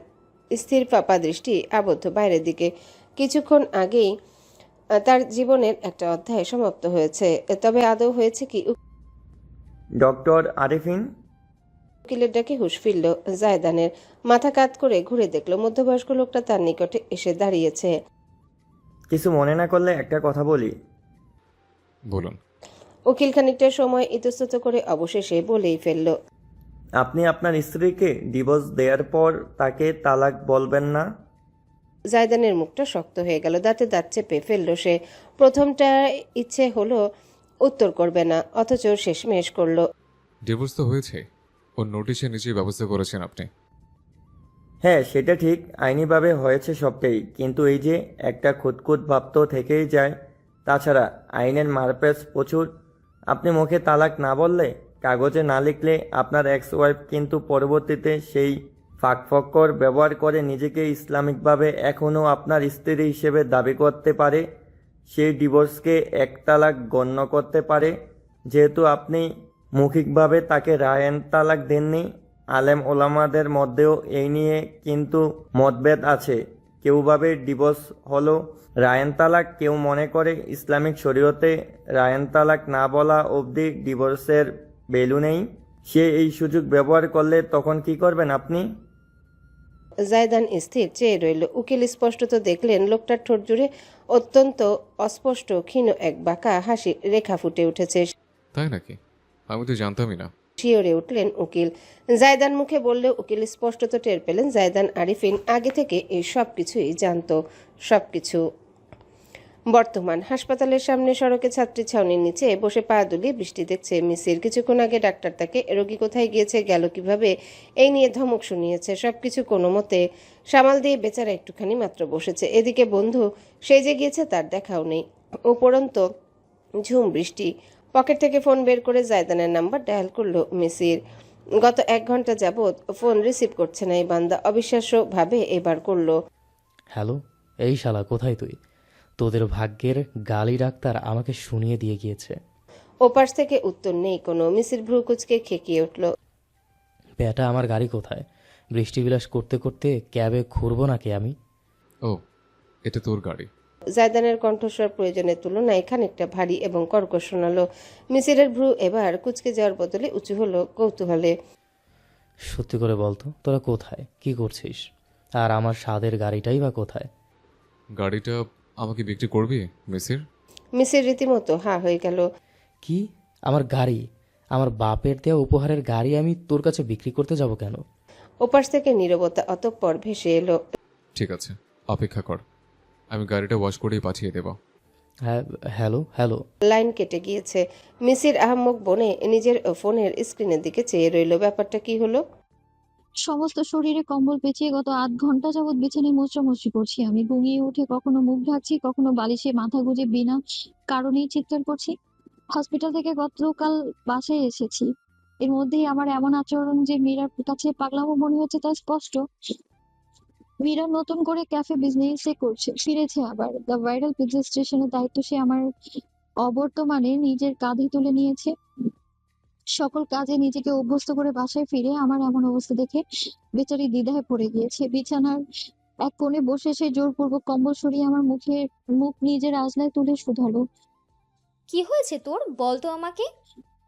স্থির ফাঁপা দৃষ্টি আবদ্ধ বাইরের দিকে। কিছুক্ষণ আগেই তার জীবনের একটা অধ্যায় সমাপ্ত হয়েছে। তবে আদৌ হয়েছে কি? ডক্টর আরিফিন। উকিলের ডাকে হুঁশ ফিরল জায়দানের। মাথা কাত করে ঘুরে দেখলো মধ্যবয়স্ক লোকটা তার নিকটে এসে দাঁড়িয়েছে। কিছু মনে না করলে একটা কথা বলি। বলুন। উকিল খানিকটা সময় ইতস্তত করে অবশেষে বলেই ফেলল। আপনি আপনার স্ত্রীকে ডিভোর্স দেওয়ার পর তাকে তালাক বলবেন না? জায়দানের মুখটা শক্ত হয়ে গেল, দাঁতে দাঁত চেপে ফেলল সে। প্রথমটা ইচ্ছে হলো উত্তর করবে না, অথচ শেষমেশ করলো। ডিভোর্স তো হয়েছে, ওর নোটিশে নিজেই ব্যবস্থা করেছেন আপনি। হ্যাঁ, সেটা ঠিক, আইনিভাবে হয়েছে সবটাই, কিন্তু এই যে একটা খুঁতখুঁত ভাব তো থেকেই যায়। তাছাড়া আইনের মারপ্যাচ প্রচুর। আপনি মুখে তালাক না বললে, কাগজে না লিখলে আপনার এক্স ওয়াইফ কিন্তু পরবর্তীতে সেই ফাঁকফক্কর ব্যবহার করে নিজেকে ইসলামিকভাবে এখনও আপনার স্ত্রী হিসেবে দাবি করতে পারে। সেই ডিভোর্সকে এক তালাক গণ্য করতে পারে। যেহেতু আপনি মৌখিকভাবে তাকে রায়েন তালাক দেননি, আলেম ওলামাদের মধ্যেও এই নিয়ে কিন্তু মতভেদ আছে। কেউ ভাবে ডিভোর্স হলো রায়েন তালাক, কেউ মনে করে ইসলামিক শরীয়তে রায়েন তালাক না বলা অবধি ডিভোর্সের ভ্যালু নেই। সে এই সুযোগ ব্যবহার করলে তখন কি করবেন আপনি? জায়দান স্থির চেয়ে রইল। উকিল স্পষ্টত দেখলেন লোকটার ঠোঁট জুড়ে অত্যন্ত অস্পষ্ট ক্ষীণ এক বাঁকা হাসি রেখা ফুটে উঠেছে। তাই নাকি? আমি তো জানতামই না। শিওরে উঠলেন উকিল। জায়দান মুখে বললেও উকিল স্পষ্টত টের পেলেন জায়দান আরিফিন আগে থেকে এই সব কিছুই জানতো। সবকিছু। বর্তমান হাসপাতালের সামনে সড়কে ছাত্রী ছাউনির নিচে বসে পা দুলিয়ে বৃষ্টি দেখছে মিসির। কিছুক্ষণ আগে ডাক্তার তাকে রোগী কোথায় গিয়েছে, গেল কিভাবে, এই নিয়ে ধমক শুনিয়েছে। সবকিছু কোনো মতে সামাল দিয়ে বেচারা একটুখানি মাত্র বসেছে। এদিকে বন্ধু সেই যে গিয়েছে তার দেখাও নেই। উপরন্ত ঝুম বৃষ্টি। পকেট থেকে ফোন বের করে জায়দানের নাম্বার ডায়াল করলো মিসির। গত 1 ঘন্টা যাবৎ ফোন রিসিভ করছে না এই বান্দা। অবিশ্বাস্যভাবে এবার করলো। হ্যালো, এই শালা কোথায় তুই? তোদের ভাগ্যের গালি ডাক্তার আমাকে শুনিয়ে দিয়ে গিয়েছে। ওপাশ থেকে উত্তর নেই কোনো। মিসির ভ্রু কুচকে খেকিয়ে উঠল। বেটা, আমার গাড়ি কোথায়? বৃষ্টি বিলাস করতে করতে ক্যাবে ঘুরবো নাকি আমি? ও, এটা তোর গাড়ি? জায়দানের কণ্ঠস্বর প্রয়োজনের তুলনায় খানিকটা ভারী এবং কর্কশ শোনালো। মিসিরের ভ্রু এবার কুচকে যাওয়ার বদলে উঁচু হলো কৌতূহলে। সত্যি করে বলতো, তোরা কোথায়, কি করছিস? আর আমার স্বাদের গাড়িটাই বা কোথায়? গাড়িটা আমাকে বিক্রি করবি মিসির? মিসির রীতিমতো হা হয়ে গেল। কি? আমার গাড়ি, আমার বাপের দেওয়া উপহারের গাড়ি আমি তোর কাছে বিক্রি করতে যাব কেন? ওপাশ থেকে নীরবতা অতঃপর ভেসে এলো। ঠিক আছে, অপেক্ষা কর, আমি গাড়িটা ওয়াশ করেই পাঠিয়ে দেব। হ্যাঁ, হ্যালো হ্যালো। লাইন কেটে গিয়েছে। মিসির আহাম্মক বনে নিজের ফোনের স্ক্রিনের দিকে চেয়ে রইল। ব্যাপারটা কি হলো? সমস্ত শরীরে কম্বল পেঁচিয়ে গত 8 ঘন্টা যাবৎ বিছানায় মোছামুছি করছি আমি। ঘুমিয়ে উঠে কখনো মুখ ঢাকছি, কখনো বালিশে মাথা গুজে বিনা কারণেই চিৎকার করছি। হসপিটাল থেকে গতকাল বাসায় এসেছি। এর মধ্যেই আমার এমন আচরণ যে মীরার কাছে পাগলামো মনে হচ্ছে তা স্পষ্ট। মীরা নতুন করে ক্যাফে বিজনেসে করছে, ফিরেছে আবার। দ্য ভাইরাল পিৎজা স্টেশনের দায়িত্ব সে আমার অবর্তমানে নিজের কাঁধে তুলে নিয়েছে। সকল কাজে নিজেকে অভ্যস্ত করে বাসায় ফিরে আমার এমন অবস্থা দেখে বেচারি দ্বিধায় পড়ে গিয়েছে। বিছানার এক কোণে বসে সে জোরপূর্বক কম্বল সরিয়ে আমার মুখ নিজের আঁচলায় তুলে শুধালো। কি হয়েছে তোর, বল তো আমাকে।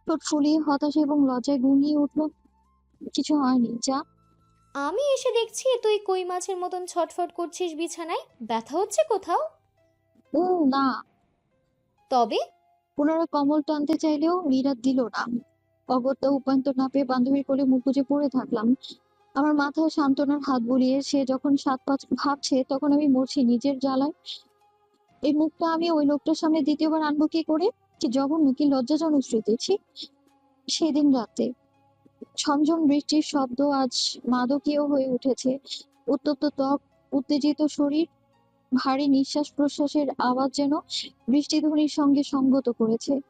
ঠোঁট ফুলিয়ে হতাশা এবং লজ্জায় গুঙিয়ে উঠল, কিছু হয়নি, যা। আমি এসে দেখছি তুই কই মাছের মতন ছটফট করছিস বিছানায়। ব্যথা হচ্ছে কোথাও? ও না। তবে পুনরায় কম্বল টানতে চাইলেও মীরা দিল না। অগত্যা উপান্তর না পেয়ে বান্ধবীর কোলে মুখ গুজে পড়ে থাকলাম। আমার মাথায় সান্ত্বনার হাত বুলিয়ে সে যখন 7-5 ভাবছে, তখন আমি মরছি নিজের জ্বালায়। এই মুখটা আমি ওই লোকটার সামনে দ্বিতীয়বার আনবো কি করে? কি জঘন্য, কি লজ্জাজনক স্মৃতি। ছি! সেদিন রাতে ঝমঝম বৃষ্টির শব্দ আজ মাদকীয় হয়ে উঠেছে। উত্তপ্ত ত্বক, উত্তেজিত শরীর, ভারী নিঃশ্বাস প্রশ্বাসের আওয়াজ যেন বৃষ্টিধ্বনির সঙ্গে সঙ্গত করেছে।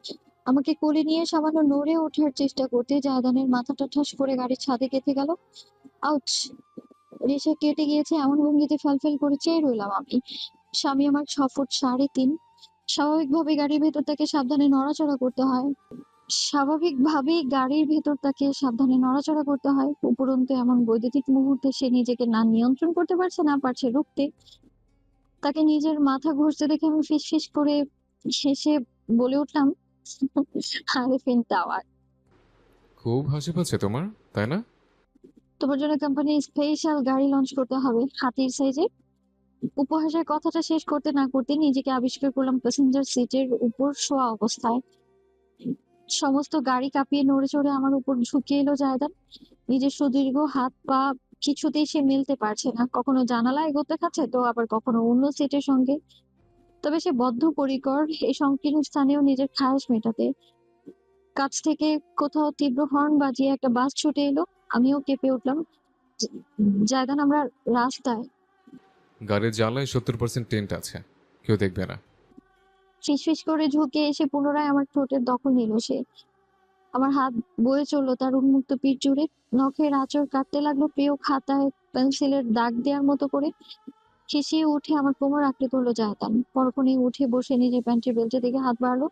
আমাকে কোলে নিয়ে সামান্য নড়ে ওঠার চেষ্টা করতে জায়দানের মাথাটা ঠাস করে গাড়ির ছাদে গেঁথে গেল। আউচ! রেশা কেটে গিয়েছে এমন ভঙ্গিতে ফ্যালফ্যাল করে চেয়ে রইলাম আমি। স্বামী আমার 6 ফুট 3.5। স্বাভাবিকভাবে গাড়ির ভেতর তাকে সাবধানে নড়াচড়া করতে হয়। উপরন্তু এমন বৈদ্যুতিক মুহূর্তে সে নিজেকে না নিয়ন্ত্রণ করতে পারছে না পারছে রুখতে। তাকে নিজের মাথা ঘষতে দেখে আমি ফিসফিস করে হেসে বলে উঠলাম, আরেফিন টাওয়ার। খুব হাসি পাচ্ছে তোমার, তাই না? তোমার জন্য কোম্পানি স্পেশাল গাড়ি লঞ্চ করতে হবে, হাতির সাইজে। উপহাসের কথাটা শেষ করতে না করতে নিজেকে আবিষ্কার করলাম প্যাসেঞ্জার সিটের উপর শোয়া অবস্থায়। সমস্ত গাড়ি কাঁপিয়ে নড়ে চড়ে আমার উপর ঝুঁকে এলো জায়দান। নিজের সুদীর্ঘ হাত পা কিছুতেই সে মেলতে পারছে না, কখনো জানালা এগোতে খাচ্ছে তো আবার কখনো অন্য সিটের সঙ্গে। তবে সে বদ্ধপরিকর এই সংকীর্ণ স্থানেও নিজের খায়েশ মেটাতে। কাছ থেকে কোথাও তীব্র হর্ন বাজিয়ে একটা বাস ছুটে এলো। আমিও কেঁপে উঠলাম। জ- জায়দান, আমরা রাস্তায়। গাড়ির জানলায় 70% টেন্ট আছে, কেউ দেখবে না। ফিসফিস করে ঝুঁকে এসে পুনরায় আমার ঠোঁটের দখল নিল সে। আমার হাত বয়ে চললো তার উন্মুক্ত পিঠ জুড়ে। নখের আঁচড় কাটতে লাগলো প্রিয় খাতায় পেন্সিলের দাগ দেওয়ার মতো করে। শিশিয়ে উঠে আমার কোমর আঁকড়ে ধরলো জায়দান। পরক্ষণেই উঠে বসে নিজের প্যান্টের বেল্টের দিকে হাত বাড়ালো।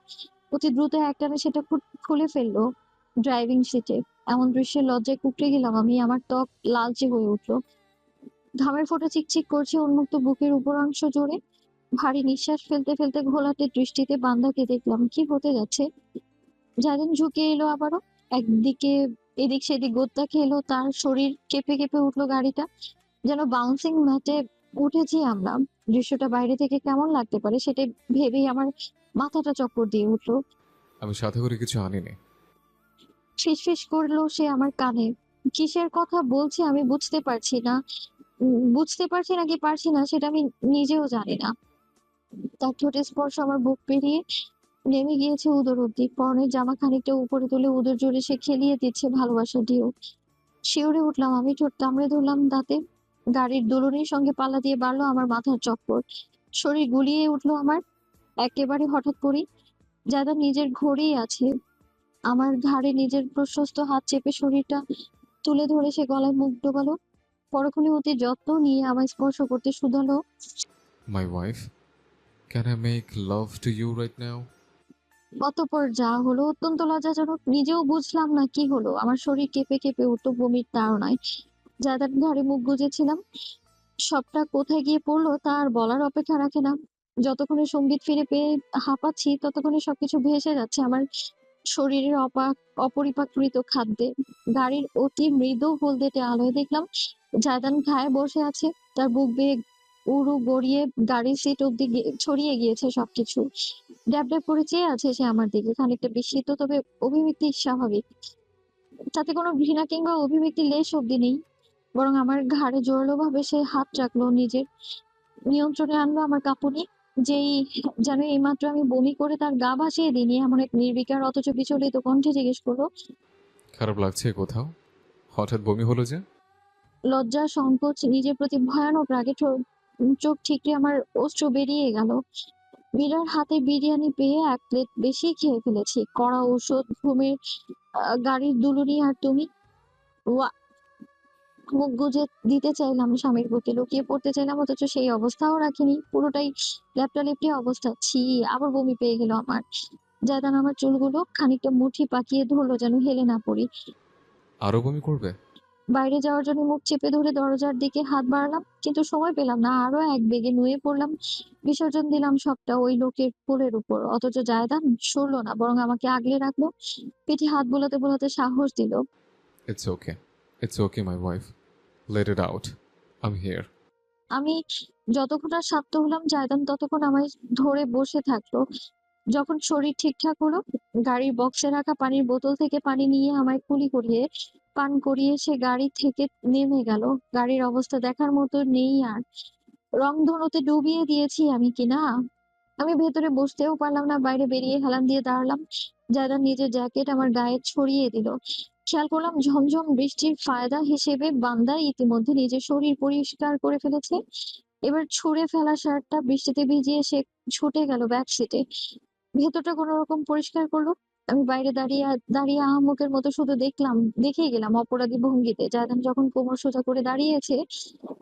অতি দ্রুত একটানে সেটা খুলে ফেললো ড্রাইভিং সিটে। এমন দৃশ্যে লজ্জায় কুঁকড়ে গেলাম আমি। আমার ত্বক লালচে হয়ে উঠলো। ঘামের ফোঁটা চিকচিক করছে উন্মুক্ত বুকের উপরাংশ জুড়ে। ভারী নিঃশ্বাস ফেলতে ফেলতে ঘোলাটে দৃষ্টিতে বান্দাকে দেখলাম। কি হতে যাচ্ছে? জায়দান ঝুঁকে এলো আবারও। একদিকে এদিক সেদিক গোত্তা খেলো তার শরীর। কেঁপে কেঁপে উঠলো গাড়িটা, যেন বাউন্সিং ম্যাটে উঠেছি আমরা। দৃশ্যটা বাইরে থেকে কেমন লাগতে পারে সেটা ভেবেই আমার মাথাটা চক্কর দিয়ে উঠলো। আমি সাথে করে কিছু আনিনি। ফিসফিস করলো সে আমার কানে। কিসের কথা বলছে আমি বুঝতে পারছি না। বুঝতে পারছি নাকি পারছি না সেটা আমি নিজেও জানি না। তার ঠোঁটের স্পর্শ আমার বুক পেরিয়ে নেমে গিয়েছে উদর অব্দি। পরনের জামা খানিকটা উপরে তুলে উদর জুড়ে সে খেলিয়ে দিচ্ছে ভালোবাসার ঢেউ। শিউরে উঠলাম আমি, ঠোঁট কামড়ে ধরলাম দাঁতে। গাড়ির দোলনের সঙ্গে পাল্লা দিয়ে বাড়লো আমার মাথার চক্কর। শরীর গুলিয়ে উঠলো আমার একেবারে হঠাৎ করেই। যাদা নিজের ঘোরেই আছে। আমার ঘাড়ে নিজের প্রশস্ত হাত চেপে শরীরটা তুলে ধরে সে গলায় মুখ ডোবালো। পরক্ষণে অতি যত্ন নিয়ে আমায় স্পর্শ করতে শুধালো, my wife, can I make love to you right now? অতঃপর যা হলো অত্যন্ত লজ্জাজনক। নিজেও বুঝলাম না কি হলো। আমার শরীর কেঁপে কেঁপে উঠতো বমির তাড়নায়। জায়দার ঘাড়ে মুখ গুজেছিলাম। সবটা কোথায় গিয়ে পড়লো তা আর বলার অপেক্ষা রাখে না। যতক্ষণে সঙ্গীত ফিরে পেয়ে হাঁপাচ্ছি ততক্ষণে সবকিছু ভেসে যাচ্ছে আমার শরীরের অপরিপাকৃত খাদ্যে। গাড়ির অতি মৃদু হলদেটে আলোয় দেখলাম জায়দান ঘায়ে বসে আছে। তার বুক বেয়ে উরু গড়িয়ে গাড়ির সিট অব্দি ছড়িয়ে গিয়েছে সবকিছু। ড্যাব ড্যাব করে চেয়ে আছে সে আমার দিকে, খানিকটা বিস্মিত তবে অভিব্যক্তি স্বাভাবিক। তাতে কোনো ঘৃণা কিংবা অভিব্যক্তির লেশ অব্দি নেই। বরং আমার ঘাড়ে জোরালো ভাবে সে হাত রাখলো নিজের। নিয়ন্ত্রণে আনলো আমার কাঁপুনি। যেই যেন এইমাত্র আমি বমি করে তার গা ভাসিয়ে দিইনি এমন এক নির্বিকার অথচ বিচলিত কণ্ঠে জিজ্ঞেস করলো, খারাপ লাগছে কোথাও? হঠাৎ বমি হলো যে? লজ্জা সংকোচ নিজের প্রতি ভয়ানক রাগে চোখ ঠিকরে আমার অশ্রু বেরিয়ে গেল। মীরার হাতে বিরিয়ানি পেয়ে 1 প্লেট বেশি খেয়ে ফেলেছি। কড়া ঔষধ, ঘুমের গাড়ির দুলুনি আর তুমি। ওয়া! মুখ গুজে দিতে চাইলাম স্বামীর বুকে, লুকিয়ে পড়তে চাইলাম অথচ সেই অবস্থাও রাখিনি। পুরোটাই লেপটালেপটি অবস্থা। ছি! আবার বমি পেয়ে গেল আমার। জায়দান আমার চুলগুলো খানিকটা মুঠি পাকিয়ে ধরলো যেন হেলে না পড়ি। আরো বমি করবে? বাইরে যাওয়ার জন্য মুখ চেপে ধরে দরজার দিকে হাত বাড়ালাম, কিন্তু সময় পেলাম না। আরো এক বেগে নুয়ে পড়লাম। বিসর্জন দিলাম সবটা ওই লোকের কোলের উপর। অথচ জায়দান সরলো না, বরং আমাকে আগলে রাখলো। পিঠে হাত বোলাতে বোলাতে সাহস দিল, it's okay, it's okay my wife, let it out, I am here. আমি যতক্ষণ আর শান্ত হলাম জায়দান ততক্ষণ আমায় ধরে বসে থাকলো। যখন শরীর ঠিকঠাক হলো, গাড়ির বক্সে রাখা পানির বোতল থেকে পানি নিয়ে আমায় কুলি করিয়ে পান করিয়ে সে গাড়ি থেকে নেমে গেল। গাড়ির অবস্থা দেখার মতো নেই আর। রংধনুতে ডুবিয়ে দিয়েছি আমি কিনা। আমি ভেতরে বসতেও পারলাম না, বাইরে বেরিয়ে হেলান দিয়ে দাঁড়ালাম। জায়দান নিজের জ্যাকেট আমার গায়ে ছড়িয়ে দিল। খেয়াল করলাম ঝমঝম বৃষ্টির ফায়দা হিসেবে বান্দা ইতিমধ্যে নিজের শরীর পরিষ্কার করে ফেলেছে। এবার ছুঁড়ে ফেলা শার্টটা বৃষ্টিতে ভিজিয়ে সে ছুটে গেল ব্যাক সিটে। ভেতরটা কোনো রকম পরিষ্কার করলো। আমি বাইরে দাঁড়িয়ে দাঁড়িয়ে আহাম্মকের মতো শুধু দেখেই গেলাম অপরাধী ভঙ্গিতে। জায়দান যখন কোমর সোজা করে দাঁড়িয়েছে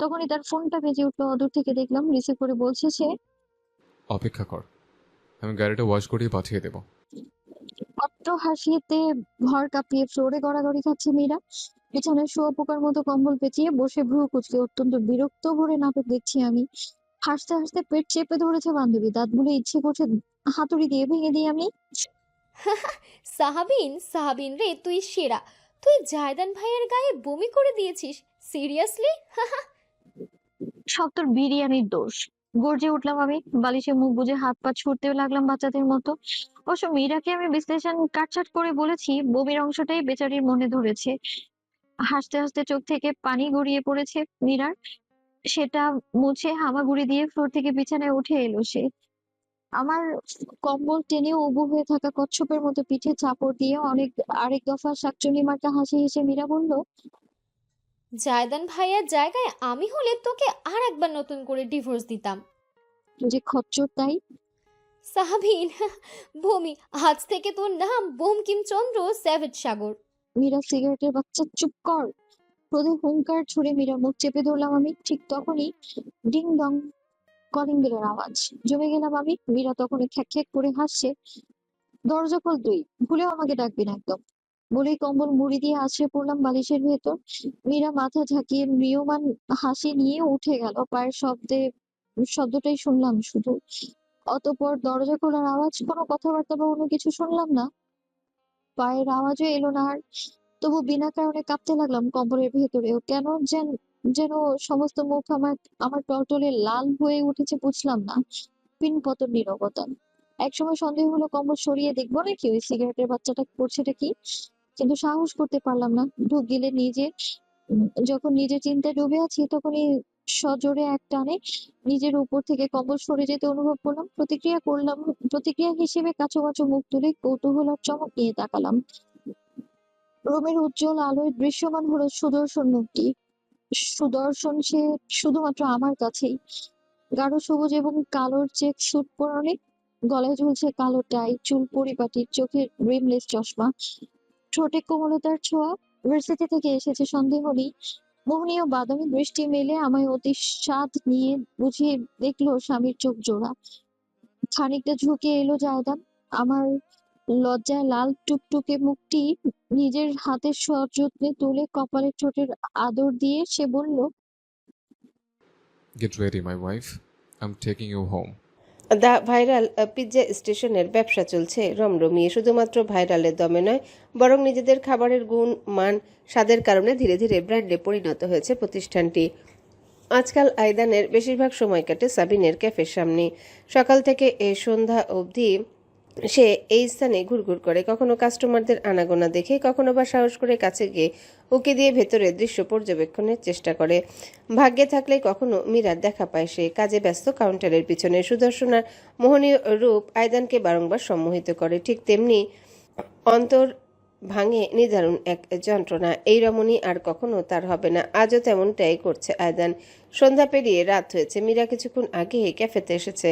তখনই তার ফোনটা বেজে উঠলো। অদূর থেকে দেখলাম রিসিভ করে বলছে সে। অপেক্ষা কর, আমি গাড়িটা ওয়াশ করিয়ে পাঠিয়ে দেবো। অট্ট হাসিতে ভর কাঁপিয়ে ফ্লোরে গড়াগড়ি খাচ্ছে মীরা। বিছানায় শুয়োপোকার মতো কম্বল পেঁচিয়ে বসে ভ্রু কুঁচকে অত্যন্ত বিরক্ত ভরে নাটক দেখছি আমি। হাসতে হাসতে পেট চেপে ধরেছে বান্ধবী। দাঁতগুলো ইচ্ছে করছে হাতুড়ি দিয়ে ভেঙে দিই আমি। সাহাবিন সাহাবিন রে, তুই সেরা। তুই জায়দান ভাইয়ের গায়ে বমি করে দিয়েছিস, সিরিয়াসলি? সব তোর বিরিয়ানির দোষ। গর্জে উঠলাম আমি। বালিশে মুখ গুজে হাত পা ছুটতে লাগলাম বাচ্চাদের মতো। অবশ্য মীরাকে আমি বিশ্লেষণ কাটছাট করে বলেছি বমির অংশটাই বেচারির মনে ধরেছে। হাসতে হাসতে চোখ থেকে পানি গড়িয়ে পড়েছে মীরার। সেটা মুছে হামাগুড়ি দিয়ে ফ্লোর থেকে বিছানায় উঠে এলো সে। আমার কম্বল টেনে উবু হয়ে থাকা কচ্ছপের মতো পিঠে চাপড় দিয়ে আরেক দফা শাকচুন্নি মার্কা হাসি হেসে মীরা বলল, জায়দান ভাইয়ের জায়গায় আমি হলে তোকে আর একবার নতুন করে ডিভোর্স দিতাম। যে খচ্চর তাই। সাহাবিন, বমি। আজ থেকে তোর নাম বঙ্কিম চন্দ্র স্যাভেজ সাগর। মীরা সিগারেটের বাচ্চা চুপ কর। ক্রোধে হুঙ্কার ছুড়ে মীরা মুখ চেপে ধরলাম আমি। ঠিক তখনই ডিং ডং কলিং বেলের আওয়াজ। জমে গেলাম আমি। মীরা তখন খ্যাক খ্যাক করে হাসছে। দরজা খোল তুই, ভুলেও আমাকে ডাকবি না একদম। বলেই কম্বল মুড়ি দিয়ে আছড়ে পড়লাম বালিশের ভেতর। মীরা মাথা ঝাঁকিয়ে ম্রিয়মাণ হাসি নিয়ে উঠে গেল। পায়ের শব্দটাই শুনলাম শুধু। অতঃপর দরজা খোলার আওয়াজ, কোনো কথাবার্তা বা অন্য কিছু শুনলাম না। পায়ের আওয়াজও এলো না আর। তবু বিনা কারণে কাঁপতে লাগলাম কম্বলের ভেতরেও। কেন যেন সমস্ত মুখ আমার টলটলে লাল হয়ে উঠেছে বুঝলাম না। পিনপতন নীরবতা। একসময় সন্দেহ হলো কম্বল সরিয়ে দেখবো নাকি ওই সিগারেটের বাচ্চাটা করছেটা কি, কিন্তু সাহস করতে পারলাম না। ঢোক গিলে যখন নিজের চিন্তায় ডুবে আছি তখনই সজোরে এক টানে নিজের উপর থেকে কম্বল সরে যেতে অনুভব করলাম। প্রতিক্রিয়া হিসেবে কাঁচো কাঁচো মুখ তুলে কৌতূহল আর চমক নিয়ে তাকালাম। রুমের উজ্জ্বল আলোয় দৃশ্যমান হলো সুদর্শন মুখটি। সুদর্শন সে শুধুমাত্র আমার কাছেই। গাঢ় সবুজ এবং কালোর চেক স্যুট পরনে, গলায় ঝুলছে কালো টাই, চুল পরিপাটি, চোখে রিমলেস চশমা, ঠোঁটে কোমলতার ছোঁয়া। ভার্সিটি থেকে এসেছে সন্দেহ নেই। মোহনীয় বাদামি দৃষ্টি মেলে আমায় অতি স্বাদ নিয়ে বুঝিয়ে দেখলো স্বামীর চোখ জোড়া। খানিকটা ঝুঁকে এলো জায়দান। আমার লজ্জায় লাল টুকটুকে মুখটি নিজের হাতে সযত্নে তুলে কপালের ঠোঁটের আদর দিয়ে সে বলল, get ready my wife, I am taking you home. The viral pizza স্টেশনের ব্যবসা চলছে রমরমিয়ে। শুধুমাত্র ভাইরালের দমে নয়, বরং নিজেদের খাবারের গুণ মান স্বাদের কারণে ধীরে ধীরে ব্র্যান্ডে পরিণত হয়েছে প্রতিষ্ঠানটি। আজকাল আয়দানের বেশিরভাগ সময় কাটে সাবিনের ক্যাফের সামনে। সকাল থেকে সন্ধ্যা অবধি সে এই স্থানে ঘুরঘুর করে। কখনো কাস্টমারদের আনাগোনা দেখে, কখনো বা সাহস করে কাছে গিয়ে উকি দিয়ে ভেতরে দৃশ্য পর্যবেক্ষণের চেষ্টা করে। ভাগ্যে থাকলে কখনো মীরার দেখা পায় সে। কাজে ব্যস্ত কাউন্টারের পিছনে সুদর্শনার মোহনীয় রূপ আয়দানকে বারংবার সম্মোহিত করে। ঠিক তেমনি অন্তর ভাঙে নিদারুণ এক যন্ত্রণা। এই রমণী আর কখনো তার হবে না। আজও তেমনটাই করছে আয়দান। সন্ধ্যা পেরিয়ে রাত হয়েছে। মীরা কিছুক্ষণ আগে ক্যাফেতে এসেছে।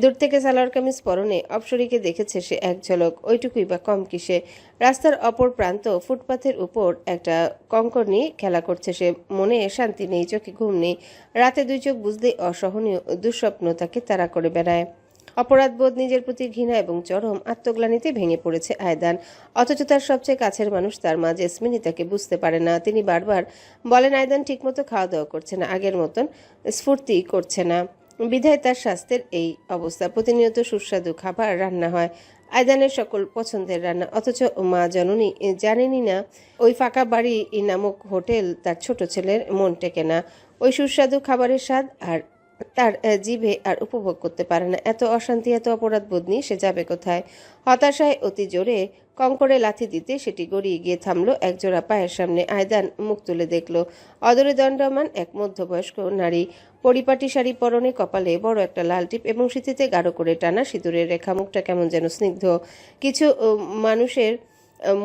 দূর থেকে সালোয়ার কামিজ পরনে অপসরীকে দেখেছে সে এক ঝলক। ওইটুকুই বা কম কিসে। রাস্তার অপর প্রান্ত ফুটপাথের উপর একটা কঙ্কর নিয়ে খেলা করছে সে। মনে শান্তি নেই, চোখে ঘুম নেই। রাতে দুই চোখ বুঝলেই অসহনীয় দুঃস্বপ্ন তাকে তাড়া করে বেড়ায়। অপরাধবোধ, নিজের প্রতি ঘৃণা এবং চরম আত্মগ্লানিতে ভেঙে পড়েছে আয়দান। অথচ তার সবচেয়ে কাছের মানুষ তার মা জেসমিনি তাকে বুঝতে পারে না। তিনি বারবার বলেন আয়দান ঠিকমতো খাওয়া দাওয়া করছে না, আগের মতন স্ফূর্তি করছে না। বিধায় তার স্বাস্থ্যের এই অবস্থা। প্রতিনিয়ত সুস্বাদু খাবার রান্না হয়, আয়দানের সকল পছন্দের রান্না। অথচ মা জননী জানেনই না ওই ফাঁকা বাড়ি নামক হোটেল তার ছোট ছেলের মন টেকে না। ওই সুস্বাদু খাবারের স্বাদ আর তার জিভে আর উপভোগ করতে পারে না। এত অশান্তি, এত অপরাধবোধ নিয়ে সে যাবে কোথায়? হতাশায় অতি জোরে কঙ্করে লাথি দিতে সেটি গড়িয়ে গিয়ে থামলো একজোড়া পায়ের সামনে। আয়দান মুখ তুলে দেখল অদরে দণ্ডায়মান এক মধ্যবয়স্ক নারী। পরিপাটি শাড়ি পরনে, কপালে বড় একটা লাল টিপ এবং সিঁথিতে গাঢ় করে টানা সিঁদুরের রেখা। মুখটা কেমন যেন স্নিগ্ধ। কিছু মানুষের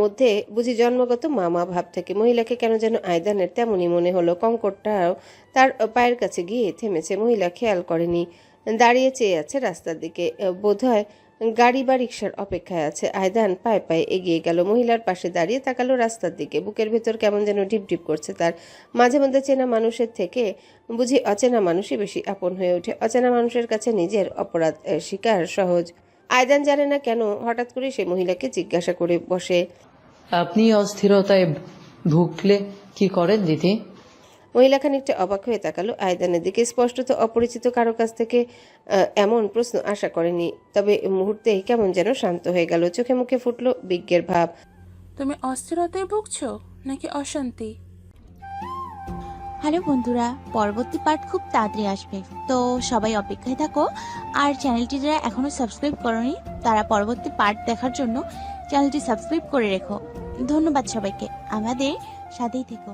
মধ্যে বুঝি জন্মগত মামা ভাব থেকে। মহিলাকে কেন যেন আয়দানের তেমনই মনে হলো। কঙ্করটাও তার পায়ের কাছে গিয়ে থেমেছে। মহিলা খেয়াল করেনি, দাঁড়িয়ে চেয়ে আছে রাস্তার দিকে। বোধহয় গাড়ি বা রিকশার অপেক্ষায় আছে। আয়দান পায়ে পায়ে এগিয়ে গেল, মহিলার পাশে দাঁড়িয়ে তাকালো রাস্তার দিকে। বুকের ভেতর কেমন যেন ঢিপ ঢিপ করছে তার। মাঝে মধ্যে চেনা মানুষের থেকে বুঝি অচেনা মানুষই বেশি আপন হয়ে ওঠে। অচেনা মানুষের কাছে নিজের অপরাধ স্বীকার সহজ। আয়দান জানে না কেন হঠাৎ করে সে মহিলাকে জিজ্ঞাসা করে বসে, আপনি অস্থিরতায় ভুগলে কি করেন দিদি? মহিলা খানিকটা অবাক হয়ে তাকালো আয়দানের দিকে। স্পষ্টত অপরিচিত কারো কাছ থেকে এমন প্রশ্ন আশা করেনি। তবে মুহূর্তেই কেমন যেন শান্ত হয়ে গেল, চোখে মুখে ফুটলো বিজ্ঞের ভাব। তুমি অস্থিরতায় ভুগছো নাকি অশান্তি? হ্যালো বন্ধুরা, পরবর্তী পার্ট খুব তাড়াতাড়ি আসবে, তো সবাই অপেক্ষায় থাকো। আর চ্যানেলটি যারা এখনো সাবস্ক্রাইব করোনি তারা পরবর্তী পার্ট দেখার জন্য চ্যানেলটি সাবস্ক্রাইব করে রেখো। ধন্যবাদ সবাইকে, আমাদের সাথেই থেকো।